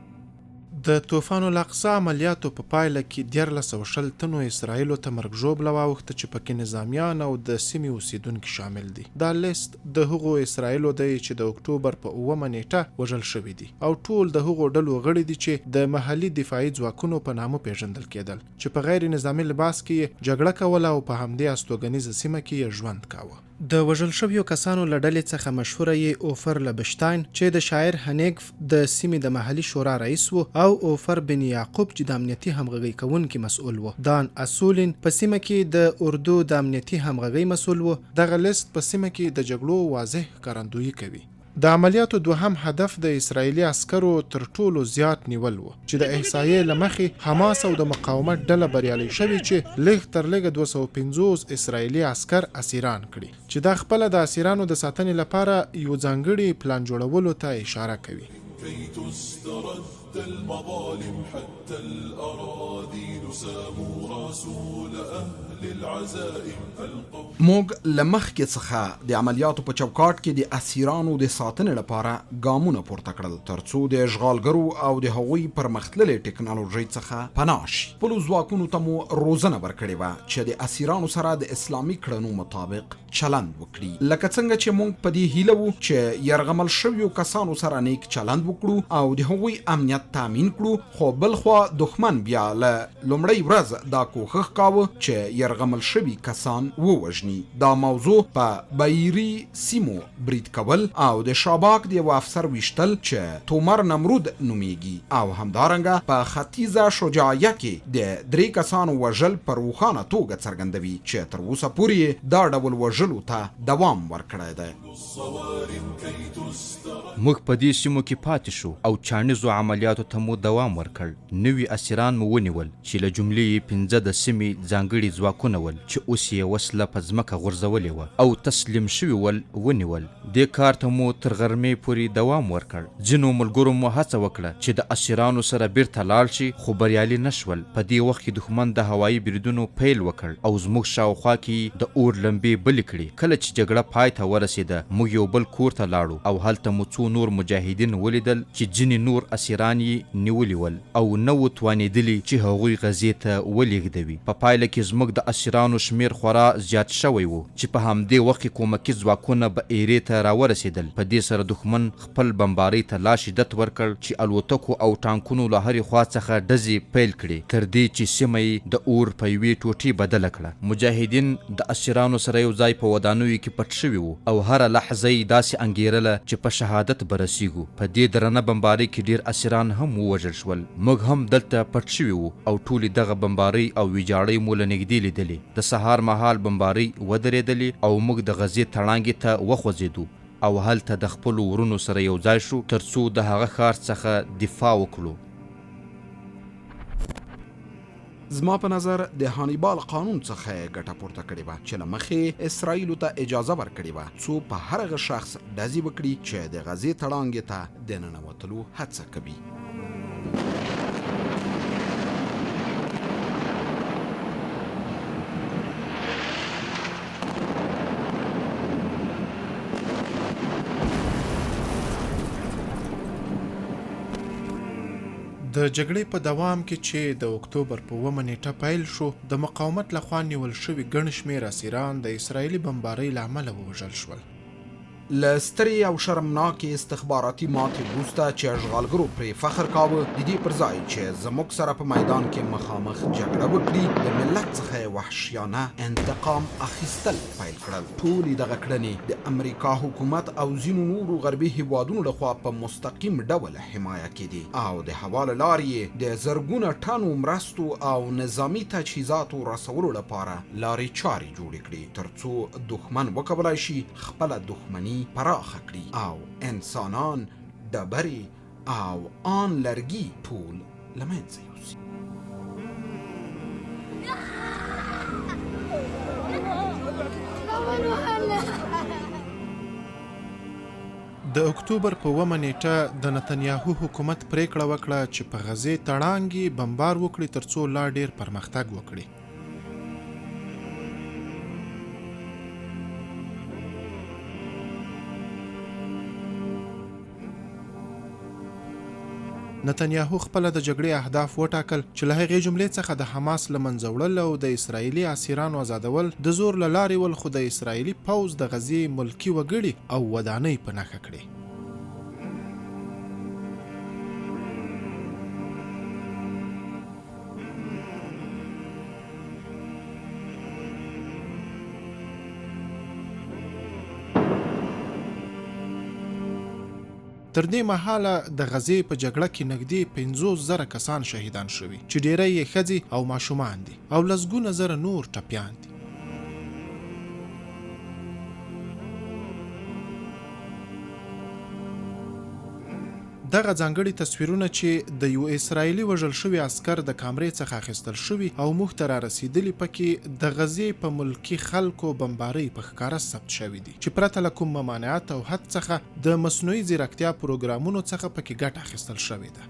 د طوفان الاقصی عملیاتو په پایله کې 1420 تنو اسرائیلو ته مرګ ژوبله واوښته چې پکې نظامیان او د سیمې اوسیدونکي شامل دي. دا لیست د هغو اسرائیلو دی چې د اکتوبر په 9 نیټه وژل شوي دي او ټول د هغو ډلو غړي دي چې د محلي دفاعي ځواکونو په نامه پیژندل کېدل، چې په غیر نظامي لباس کې جګړه کوله او په همدې استوګنیزه سیمه کې یې ژوند کاوه. د وژل شویو کسانو له ډلې څخه مشهوره یې اوفر لبشتاین چې د شاعر هنیګف د سیمې د محلي شورا رئیس و او اوفر بن یعقوب چې د امنیتي همغږۍ کوونکي مسؤل و. دان اسولین په سیمه کې د اردو د امنیتي همغږۍ مسؤل و. دغه لیست په سیمه کې د جګړو واضح ښکارندویي کوي. د عملیاتو دوهم هدف د اسرائیلي عسکرو تر ټولو زیات نیول و چې د احصایې له مخې حماس او د مقاومت ډله بریالۍ شوې چې لږ تر لږه 250 اسرائیلي عسکر اسیران کړي، چې دا خپله د اسیرانو د ساتنې لپاره یو ځانګړي پلان جوړولو ته اشاره کوي. كي تسترد المظالم حتى الأراذيل ساموا رسول أهل العزائم القوم. موږ له مخکې څخه د عملیاتو په چوکاټ کې د اسیرانو د ساتنې لپاره ګامونه پورته کړل ترڅو د اشغالګرو او د هغوی پرمختللې ټکنالوژۍ څخه پناه شي. خپلو ځواکونو ته مو روزنه ورکړې وه چې د اسیرانو سره د اسلامي کړنو مطابق چلند وکړي، لکه څنګه چې موږ په دې هیله وو چې یرغمل شویو کسانو سره نیک چلند وکړو او د هغوی امنیت تامین کړو. خو بلخوا دښمن بیا له لومړۍ ورځ دا کوښښ کاوه چې یرغمل شوي کسان ووژني. دا موضوع په بایري سیمو برید کول او د شاباک د یو افسر ویشتل چې تومر نمرود نومیږي او همدارنګه په ختیځه شجاعیه کې د 3 کسانو وژل په روښانه توګه څرګندوي چې تر اوسه پورې دا ډول وژلو ته دوام ورکړی دی. موږ په دې سیمو کې پاتې شو او چانیزو عملیاتو ته مو دوام ورکړ. نوي اسیران مو ونیول چې له جملې یې 15 د سیمې ځانګړي ځواکونه ول چې اوس یې وسله په ځمکه غورځولې وه او تسلیم شوي ول ونیول. دې کار ته مو تر غرمې پورې دوام ورکړ. ځینو ملګرو مو هڅه وکړه چې د اسیرانو سره بیرته لاړ شي خو بریالي نشول. په دې وخت کې دښمن د هوایي بریدونو پیل وکړ او زموږ شاوخوا کې د اور لمبې بلې کړې. کله چې جګړه پای ته ورسېده موږ یو بل کور ته لاړو او هلته مو څو نور مجاهدین ولیدل چې ځینې نور اسیران یې نیولي ول او نه و توانېدلي چې هغوی غزې ته ولېږدوي. په پایله کې زموږ د اسیرانو شمیر خورا زیات شوی و چې په همدې وخت کې کومکي ځواکونه به ایرې ته راورسېدل. په دې سره دښمن خپل بمبارۍ ته لا شدت ورکړ چې الوتکو او ټانکونو له هرې خوا څخه ډزې پیل کړې تر دې چې سیمه یې د اور په یوې ټوټې بدله کړه. مجاهدین د اسیرانو سره یو ځای په ودانیو کې پټ شوي وو او هره لحظه یې داسې انګېرله چې په شهادت به رسیږو. په دې درنه بمبارۍ کې ډیر اسیران هم ووژل شول. موږ هم دلته پټ شوي وو او ټولې دغه بمبارۍ او ویجاړۍ مو له نږدې لیدلې. د سهار مهال بمبارۍ ودرېدلې او موږ د غزې تړانګې ته وخوځېدو. او هلته د خپلو ورونو سره یو ځای شو ترڅو د هغه ښار څخه دفاع وکړو. زما په نظر د هانیبال قانون څخه یې ګټه پورته کړې وه چې له مخې اسرائیلو ته اجازه ورکړې وه څو په هر هغه شخص ډزې وکړي چې د غزې تړانګې ته د ننوتلو هڅه کوي. د جګړې په دوام کې چې د اکتوبر په 9 نیټه پیل شو، د مقاومت لخوا نیول شوي ګڼ شمېر اسیران د اسرائیلي بمبارۍ له امله ووژل شول. له سترې او شرمناکې استخباراتي ماتې وروسته چې اشغالګرو پرې فخر کاوه، د دې پر ځای چې زموږ سره په میدان کې مخامخ جګړه وکړي، د ملت څخه یې وحشیانه انتقام اخیستل پیل کړل. ټولې دغه کړنې د امریکا حکومت او ځینو نورو غربي هیوادونو لخوا په مستقیم ډول حمایه کېدې او د هوا له لارې یې د زرګونه ټنو مرستو او نظامي تجهیزاتو رسولو لپاره لارې چارې جوړې کړې ترڅو دښمن وکولای شي خپله دښمني پراخه کړي او انسانان، ډبرې او آن لرګي ټول له منځه یوسي. د اکتوبر په 9 نیټه د نتنیاهو حکومت پریکړه وکړه چې په غزې تړانګې بمبار وکړي ترڅو لا ډیر پرمختګ وکړي. نتنیاهو خپل د جګړې اهداف وټاکل چې له هغې جملې څخه د حماس له منځه وړل او د اسرائیلي اسیرانو آزادول، د زور له لارې ول، خو د اسرائیلي پوځ د غزې ملکي وګړي او ودانۍ په نښه کړې. تر دې مهاله د غزې په جګړه کې نږدې 50,000 کسان شهیدان شوي چې ډیری یې ښځې او ماشومان دي او لسګونه زره نور ټپیان دي. دغه ځانګړي تصویرونه چې د یو اسرائیلي وژل شوي عسکر د کامرې څخه اخیستل شوي او موږ ته رارسېدلي، پکې د غزې په ملکي خلکو بمبارۍ په ښکاره ثبت شوي دي چې پرته له کوم ممانعت او حد څخه د مصنوعي ځیرکتیا پروګرامونو څخه پکې ګټه اخیستل شوې ده.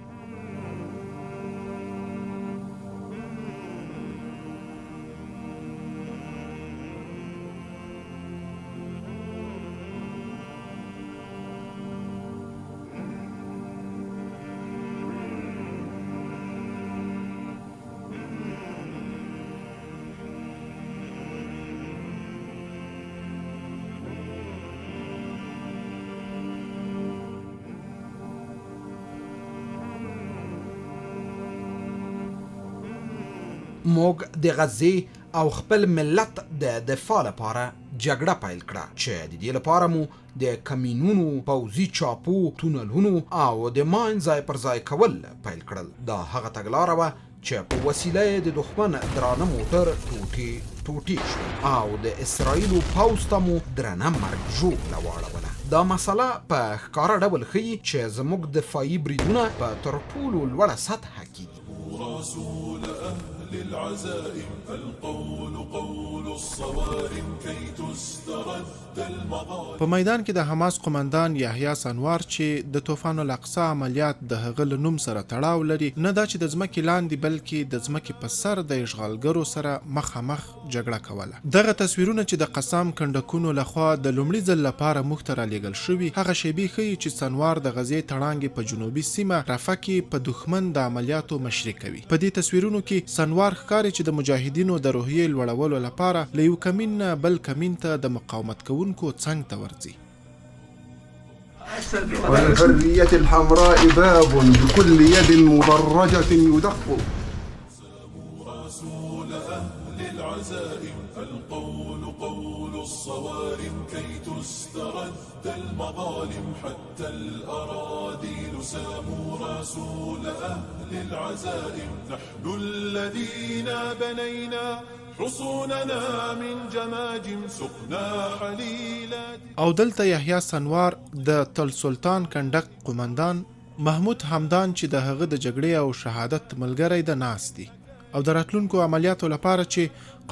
موږ د غزې او خپل ملت د دفاع لپاره جګړه پیل کړه چې د دې لپاره مو د کمینونو، پوځي چاپو، تونلونو او د ماین ځای پر ځای کول پیل کړل. دا هغه تګلاره وه چې په وسیله یې د دښمن درانه موټر ټوټې شو او د اسرائیلو پوځ ته مو درنه مرګ ژوبله واړوله. دا مسله په ښکاره ډول ښیي چې زموږ دفاعي بریدونه په تر ټولو لوړه سطحه کې دي. رسول أهل العزائم القول قول الصوارم كي تسترد المظالم. په میدان کې د حماس قومندان یحیی سنوار چې د طوفان الاقصی عملیات د هغه له نوم سره تړاو لري، نه دا چې د ځمکې لاندې بلکې د ځمکې په سر د اشغالګرو سره مخامخ جګړه کوله. دغه تصویرونه چې د قسام کنډکونو لخوا د لومړي ځل لپاره موږ ته رالیږل شوي، هغه شیبې ښیي چې سنوار د غزې تړانګې په جنوبي سیمه رفح کې په دښمن د عملیاتو مشري کوي. په دې تصویرونو کې سنوار ښکاري چې د مجاهدینو د روحیې لوړولو لپاره له یو کمین نه بل کمین ته د مقاومت کوونکو څنګ ته ورځي. والحرية الحمراء باب بكل يد مدرجة يدق. رسول أهل العزائم القول قول الصوارم كي تسترد المظالم حتى الأراضين ساموا رسول أهل العزائم. نحن الذين بنينا حصوننا من جماجم سقنا حليلات. او دلته یحیی سنوار د تل سلطان کنډک قومندان محمود همدان چې د هغه د جګړې او شهادت ملګری د ناست دي او د راتلونکو عملیاتو لپاره چې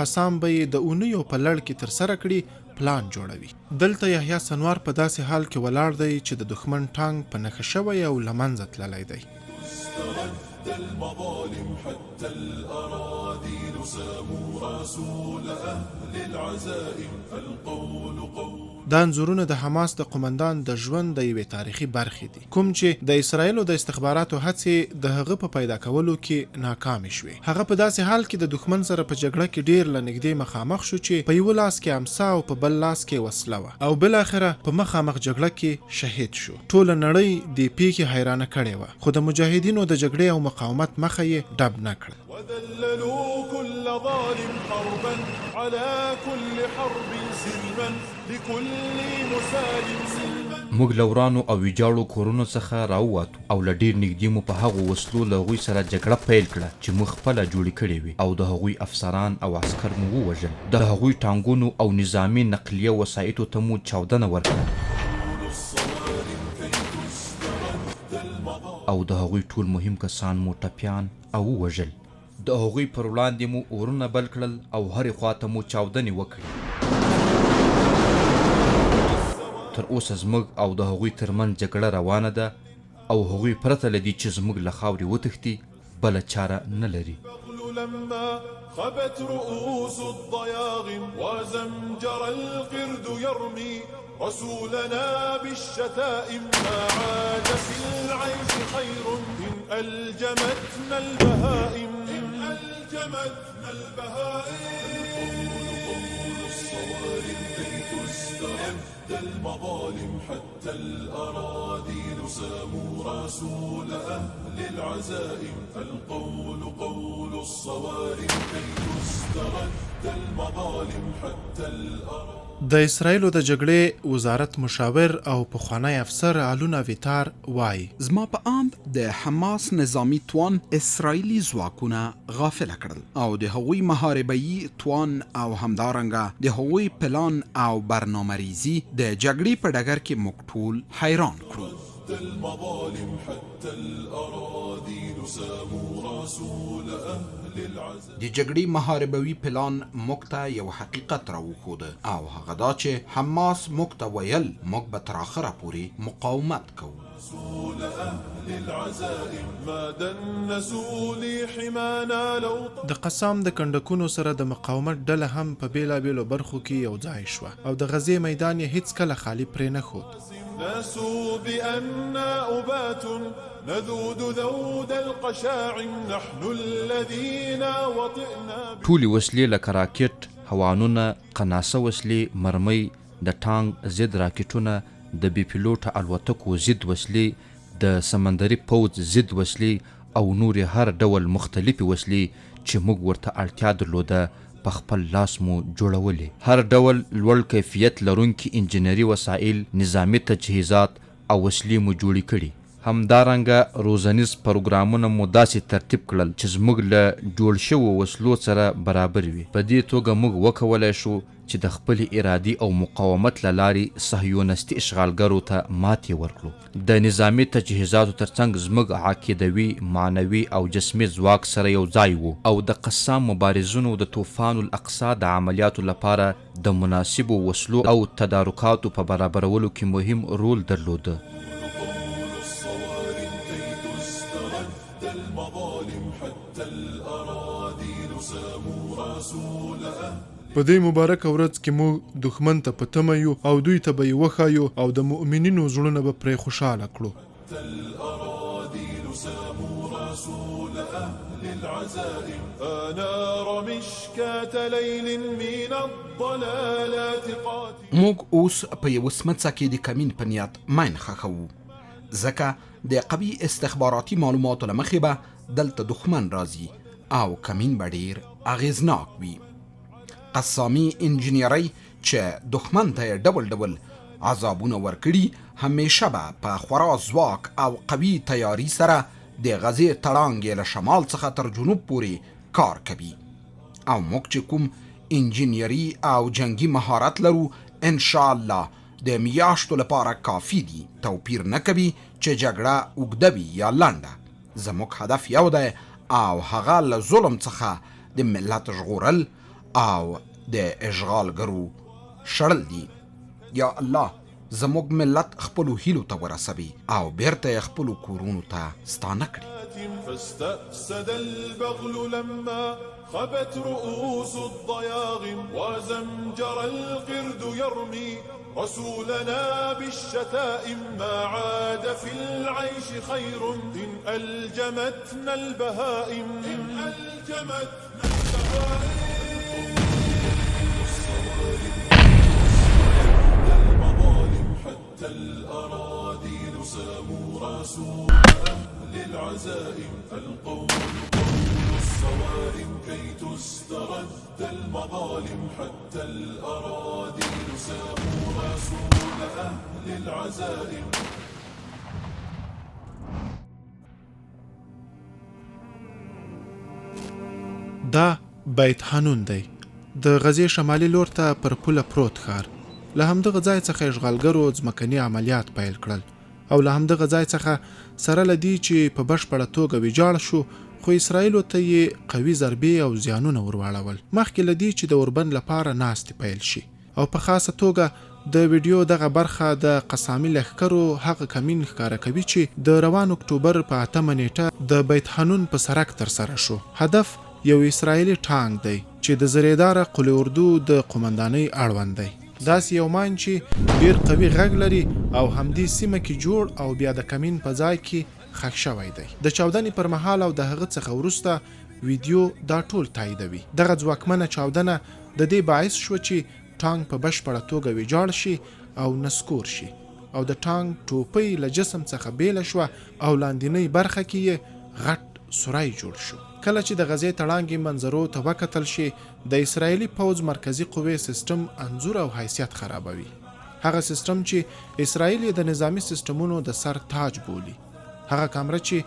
قسام به یې د اونیو په لړ کې ترسره کړي پلان جوړوي. دلته یحیی سنوار په داسې حال کې ولاړ دی چې د دښمن ټانک په نښه شوی او له منځه تللی دی. استرد المظالم حتى الأراضي ساموا رسول أهل العزائم القول قول. دا انځورونه د حماس د قومندان د ژوند د یوې تاریخي برخې دي کوم چې د اسرایلو د استخباراتو هڅې د هغه په پیدا کولو کې ناکامې شوې. هغه په داسې حال کې د دښمن سره په جګړه کې ډیر له نږدې مخامخ شو چې په یو لاس کې امسا او په بل لاس کې وسله وه او بالاخره په مخامخ جګړه کې شهید شو. ټوله نړۍ دې پیښې حیرانه کړې وه خو د مجاهدینو د جګړې او مقاومت مخه یې ډب نه کړه. وذللوا كل ظالم حربا على كل حرب سلما لكل مسالم سلما. موږ له ورانو او ویجاړو کورونو څخه راووتو او له ډېر نږدې مو په هغو وسلو له هغوی سره جګړه پیل کړه چې موږ خپله جوړې کړې وې او د هغوی افسران او عسکر مو ووژل. د هغوی ټانګونو او نظامي نقلیه وسایطو ته مو چاودنه ورکړه او د هغوی ټول مهم کسان مو ټپیان او ووژل. د هغوی پر وړاندې مو اورونه بل کړل او هرې خواته مو چاودنې وکړې. تر اوسه زموږ او د هغوی ترمنځ جګړه روانه ده او هغوی پرته له دې چې زموږ له خاورې وتښتي بله چاره نه لري. لما خبت رؤوس الضياغم وزمجر القرد يرمي رسولنا بالشتائم ما عاد في العيش خير إن ألجمتنا البهائم قول الصوارم كي تسترد المظالم حتى الأراضي ساموا رسول أهل العزائم القول قول الصوارم كي تسترد المظالم حتى الأراضي. د اسرایلو د جګړې وزارت مشاور او پخوانی افسر آلون ویتار وایي زما په اند د حماس نظامی توان اسرائیلی ځواکونه غافله کړل او د هغوی محاربه‌یي توان او همدارنګه د هغوی پلان او برنامه‌ریزي د جګړې په ډګر کې موږ ټول حیران کړو. المظالم حتى الأراضي ساموا رسول أهل العزم. د جګړې محاربوي پلان موږ ته یو حقیقت راوښوده او هغه دا چې حماس موږ ته ویل موږ به تر اخره پورې مقاومت کوو. رسول أهل العزائم ما دنسوا لحمانا لو د قسام د کنډکونو سره د مقاومت ډله هم په بیلابیلو برخو کې یو ځای شوه او د غزې میدان یې هیڅ کله خالی پرې نه ښود. ناسوا بأننا أبات نذود ذود القشاعم نحن الذين وطئنا. ټولې وسلې لکه راکټ، هوانونه، قناصه وسلې، مرمۍ، د ټانک ضد راکټونه، د بې پیلوټه الوتکو ضد وسلې، د سمندري پوځ ضد وسلې او نورې هر ډول مختلفې وسلې چې موږ ورته اړتیا درلوده په خپل لاس مو جوړولې. هر ډول لوړ کیفیت لرونکي انجنیري وسایل، نظامي تجهیزات او وسلې مو جوړې کړي. همدارنګه روزنیز پروګرامونه مو داسې ترتیب کړل چې زموږ له جوړ شوو وسلو سره برابر وي. په دې توګه موږ وکولی شو چې د خپلې ارادي او مقاومت له لارې صهیونستي اشغالګرو ته ماتې ورکړو. د نظامي تجهیزاتو ترڅنګ زموږ عقیدوي، معنوي او جسمي ځواک سره یو ځای وو او د قسام مبارزینو د طوفان الاقصی د عملیاتو لپاره د مناسبو وسلو او تدارکاتو په برابرولو کې مهم رول درلوده. په دې مبارکه ورځ کې موږ دښمن ته په تمه یو او دوی ته به یې وښایو او د مؤمنینو زړونه به پرې خوشحاله کړو. موږ اوس په یو سمڅه کې د کمین په نیت ماین ښخوو ځکه د قوي استخباراتي معلوماتو له مخې به دلته دښمن راځي او کمین به ډېر اغېزناک وي. قسامي انجینیرۍ چې دښمن ته یې ډول ډول عذابونه ورکړي همیشه به په خورا ځواک او قوي تیاري سره د غزې تړانګې له شمال څخه تر جنوب پورې کار کوي او موږ چې کوم انجینیري او جنگي مهارت لرو ان شاء الله د میاشتو لپاره کافی دي. توپیر نه کوي چې جګړه اوږده وي یا لنډه. زموږ هدف یو دی او هغه له ظلم څخه د ملت ژغورل او د اشغالګرو شړل دي. یا الله زموږ ملت خپلو هیلو ته ورسوي او بیرته یې خپلو کورونو ته ستانه کړي. فاستأسد البغل لما خبت رؤوس الضياغم وزمجر القرد يرمي رسولنا بالشتائم. ما عاد في العيش خير إن ألجمتنا البهائم. المظالم حتى الأراضين ساموا رسول أهل العزائم. القول قول الصوارم كي تسترد المظالم حتى الأراضين ساموا رسول أهل العزائم. دا بیت حنون دی، د غزې شمالي لور ته پر پوله پروت ښار. له همدغه ځای څخه اشغالګرو ځمکني عملیات پیل کړل او له همدغه ځای څخه سره له دې چې په بشپړه توګه ویجاړ شو، خو اسرائیلو ته یې قوي ضربې او زیانونه ورواړول مخکې له دې چې د اوربند لپاره ناستې پیل شي. او په خاصه توګه د ویډیو دغه برخه د قسامي لښکرو هغه کمین ښکاره کوي چې د روان اکتوبر په 8 نیټه د بیت حنون په سرک ترسره شو. هدف یو اسرائیلي ټانک دی چې د زریداره قل اردو د قومندانۍ اړوند دی. داسې یو مان چې ډیر قوي غږ لري او همدې سیمه کې جوړ او بیا د کمین په ځای کې ښخ شوی دی. د چاودنې پر مهال او د هغه څخه وروسته ویډیو دا ټول تاییدوي. دغه ځواکمنه چاودنه د دې باعث شو چې ټانک په بشپړه توګه ویجاړ شي او نسکور شي او د ټانک ټوپۍ له جسم څخه بیله شوه او لاندینۍ برخه کې یې غټ سوری جوړ شو. کله چې د غزې تړانګې منظرو ته وکتل شي، د اسرائیلي پوځ مرکزی قوې سیستم انځور او حیثیت خرابوي. هغه سیستم چې اسرائیل د نظامی سیستمونو د سر تاج بولي. هغه کامره چې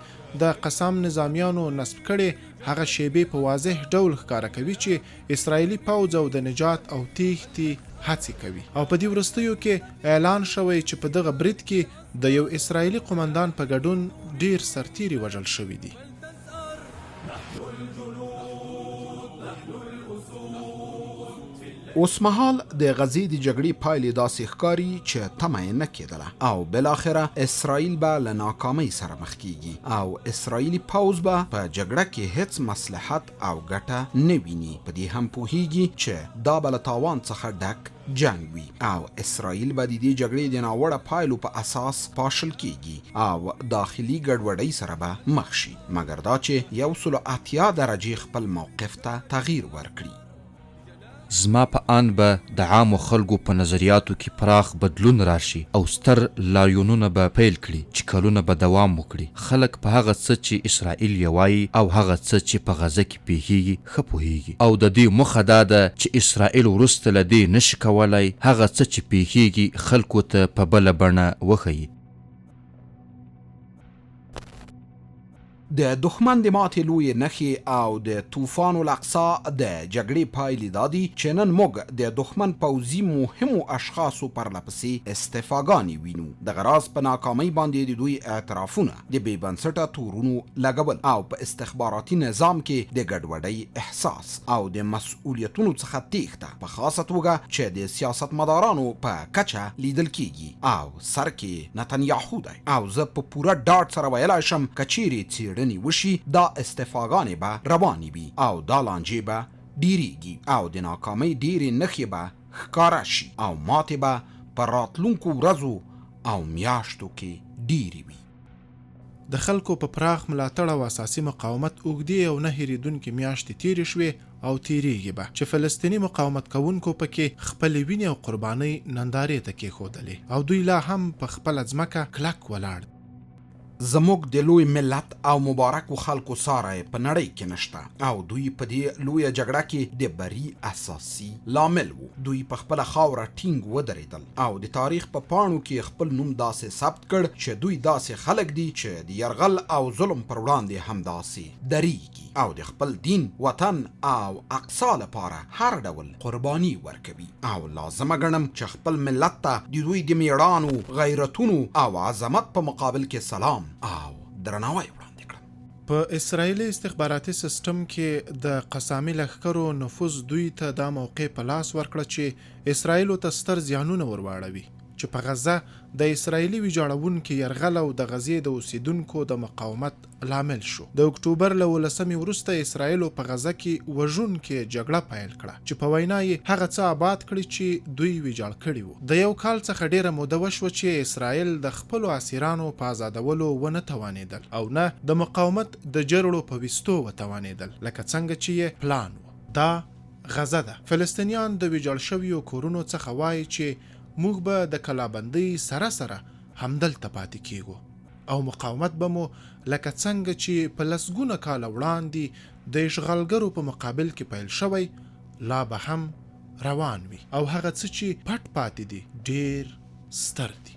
د قسام نظامیانو نصب کړي هغه شیبې په واضح ډول ښکاره کوي چې اسرائیلي پوځ او د نجات او تیښتې هڅې کوي. او په دې وروستیو کې اعلان شوی چې په دغه برید کې د یو اسرائیلي قومندان په ګډون ډیر سرتیري وژل شوي دي. اوس مهال د غزې د جګړې پایلې داسې ښکاري چې تمه یې نه کېدله او بالاخره اسرائیل به له ناکامۍ سره مخ کیږي او اسرائیلي پوځ به په جګړه کې هیڅ مصلحت او ګټه نه ویني. په دې هم پوهیږي چې دا به له تاوان څخه ډک جنگ وي او اسرائیل به د دې جګړې د ناوړه پایلو په اساس پاشل کیږي او داخلي ګډوډۍ سره به مخ شي، مګر دا چې 180 درجې خپل موقف ته تغییر ورکړي. زما په آن به د عامو خلکو په نظریاتو کې پراخ بدلون راشي او ستر لاریونونه به پیل کړي چې کلونه به دوام وکړي. خلک په هغه څه چې اسرائیل یې وایي او هغه څه چې په غزه کې پیښیږي ښه پوهیږي او د دې موخه دا ده چې اسرائیل وروسته له دې نشي کولی هغه څه چې پیښیږي خلکو ته په بله بڼه وښیي. د دښمن د ماتې لویې نښې او د طوفان الاقصی د جګړې پایلې دا دي چې نن موږ د دښمن پوځي مهمو اشخاصو پرلپسې استعفاګانې وینو. دغه راز په ناکامۍ باندې د دوی اعترافونه د بې بنسټه تورونو لګول او په استخباراتي نظام کې د ګډوډۍ احساس او د مسؤلیتونو څخه تېښته په خاصه توګه چې د سیاستمدارانو په کچه لیدل کیږي او سر کې نتنیاهو دی. او زه په پوره ډاډ سره ویلای شم که چیرې وشي دا استعفاګانې به روانې وي او دا لانجې به ډیریږي او د ناکامۍ ډیرې نښې به ښکاره شي او ماتې به په راتلونکو ورځو او میاشتو کې ډیرې وي. د خلکو په پراخ ملاتړ او اساسي مقاومت اوږدې او نه هېرېدونکې میاشتې تېرې شوې او تېرېږي به چې فلسطیني مقاومت کوونکو پکې خپلې وینې او قربانۍ نندارې ته کېښودلې او دوی لا هم په خپله ځمکه کلک ولاړ. زموږ د لوی ملت او مبارکو خلکو ساره په نړۍ کې نشته او دوی په دې لویه جګړه کې د بری اساسي لامل وو. دوی په خپله خاوره ټینګ ودرېدل او د تاریخ په پاڼو کې خپل نوم داسې ثبت کړ چې دوی داسې خلک دي چې د یرغل او ظلم پر وړاندې همداسې درېږي او د خپل دین، وطن او اقصا لپاره هر ډول قرباني ورکوي او لازمه ګڼم چې خپل ملت ته د دوی د میړانو، غیرتونو او عظمت په مقابل کې سلام او درناوی وړاندې کړم. په اسرائیلي استخباراتي سیستم کې د قسامي لښکرو نفوذ دوی ته دا موقع په لاس ورکړه چې اسرائیلو ته ستر زیانونه ورواړوي چې په غزه د اسرائیلي ویجاړونکي یرغل او د غزې د اوسیدونکو د مقاومت لامل شو. د اکتوبر له 18 وروسته اسرائیلو په غزه کې وژونکې جګړه پیل کړه چې په وینا یې هغه څه آباد کړي چې دوی ویجاړ کړي وو. د یو کال څخه ډیره موده وشوه چې اسرائیل د خپلو اسیرانو په آزادولو ونه توانېدل او نه د مقاومت د جرړو په ویستو وتوانېدل لکه څنګه چې یې پلان و. دا غزه ده. فلسطینیان د ویجاړ شویو کورونو څخه وایي چې موږ به د کلابندۍ سره سره همدلته پاتې کیږو او مقاومت به مو لکه څنګه چې په لسګونه کاله وړاندې د اشغالګرو په مقابل کې پیل شوی لا به هم روان وي او هغه څه چې پټ پاتې دي ډیر ستر دي.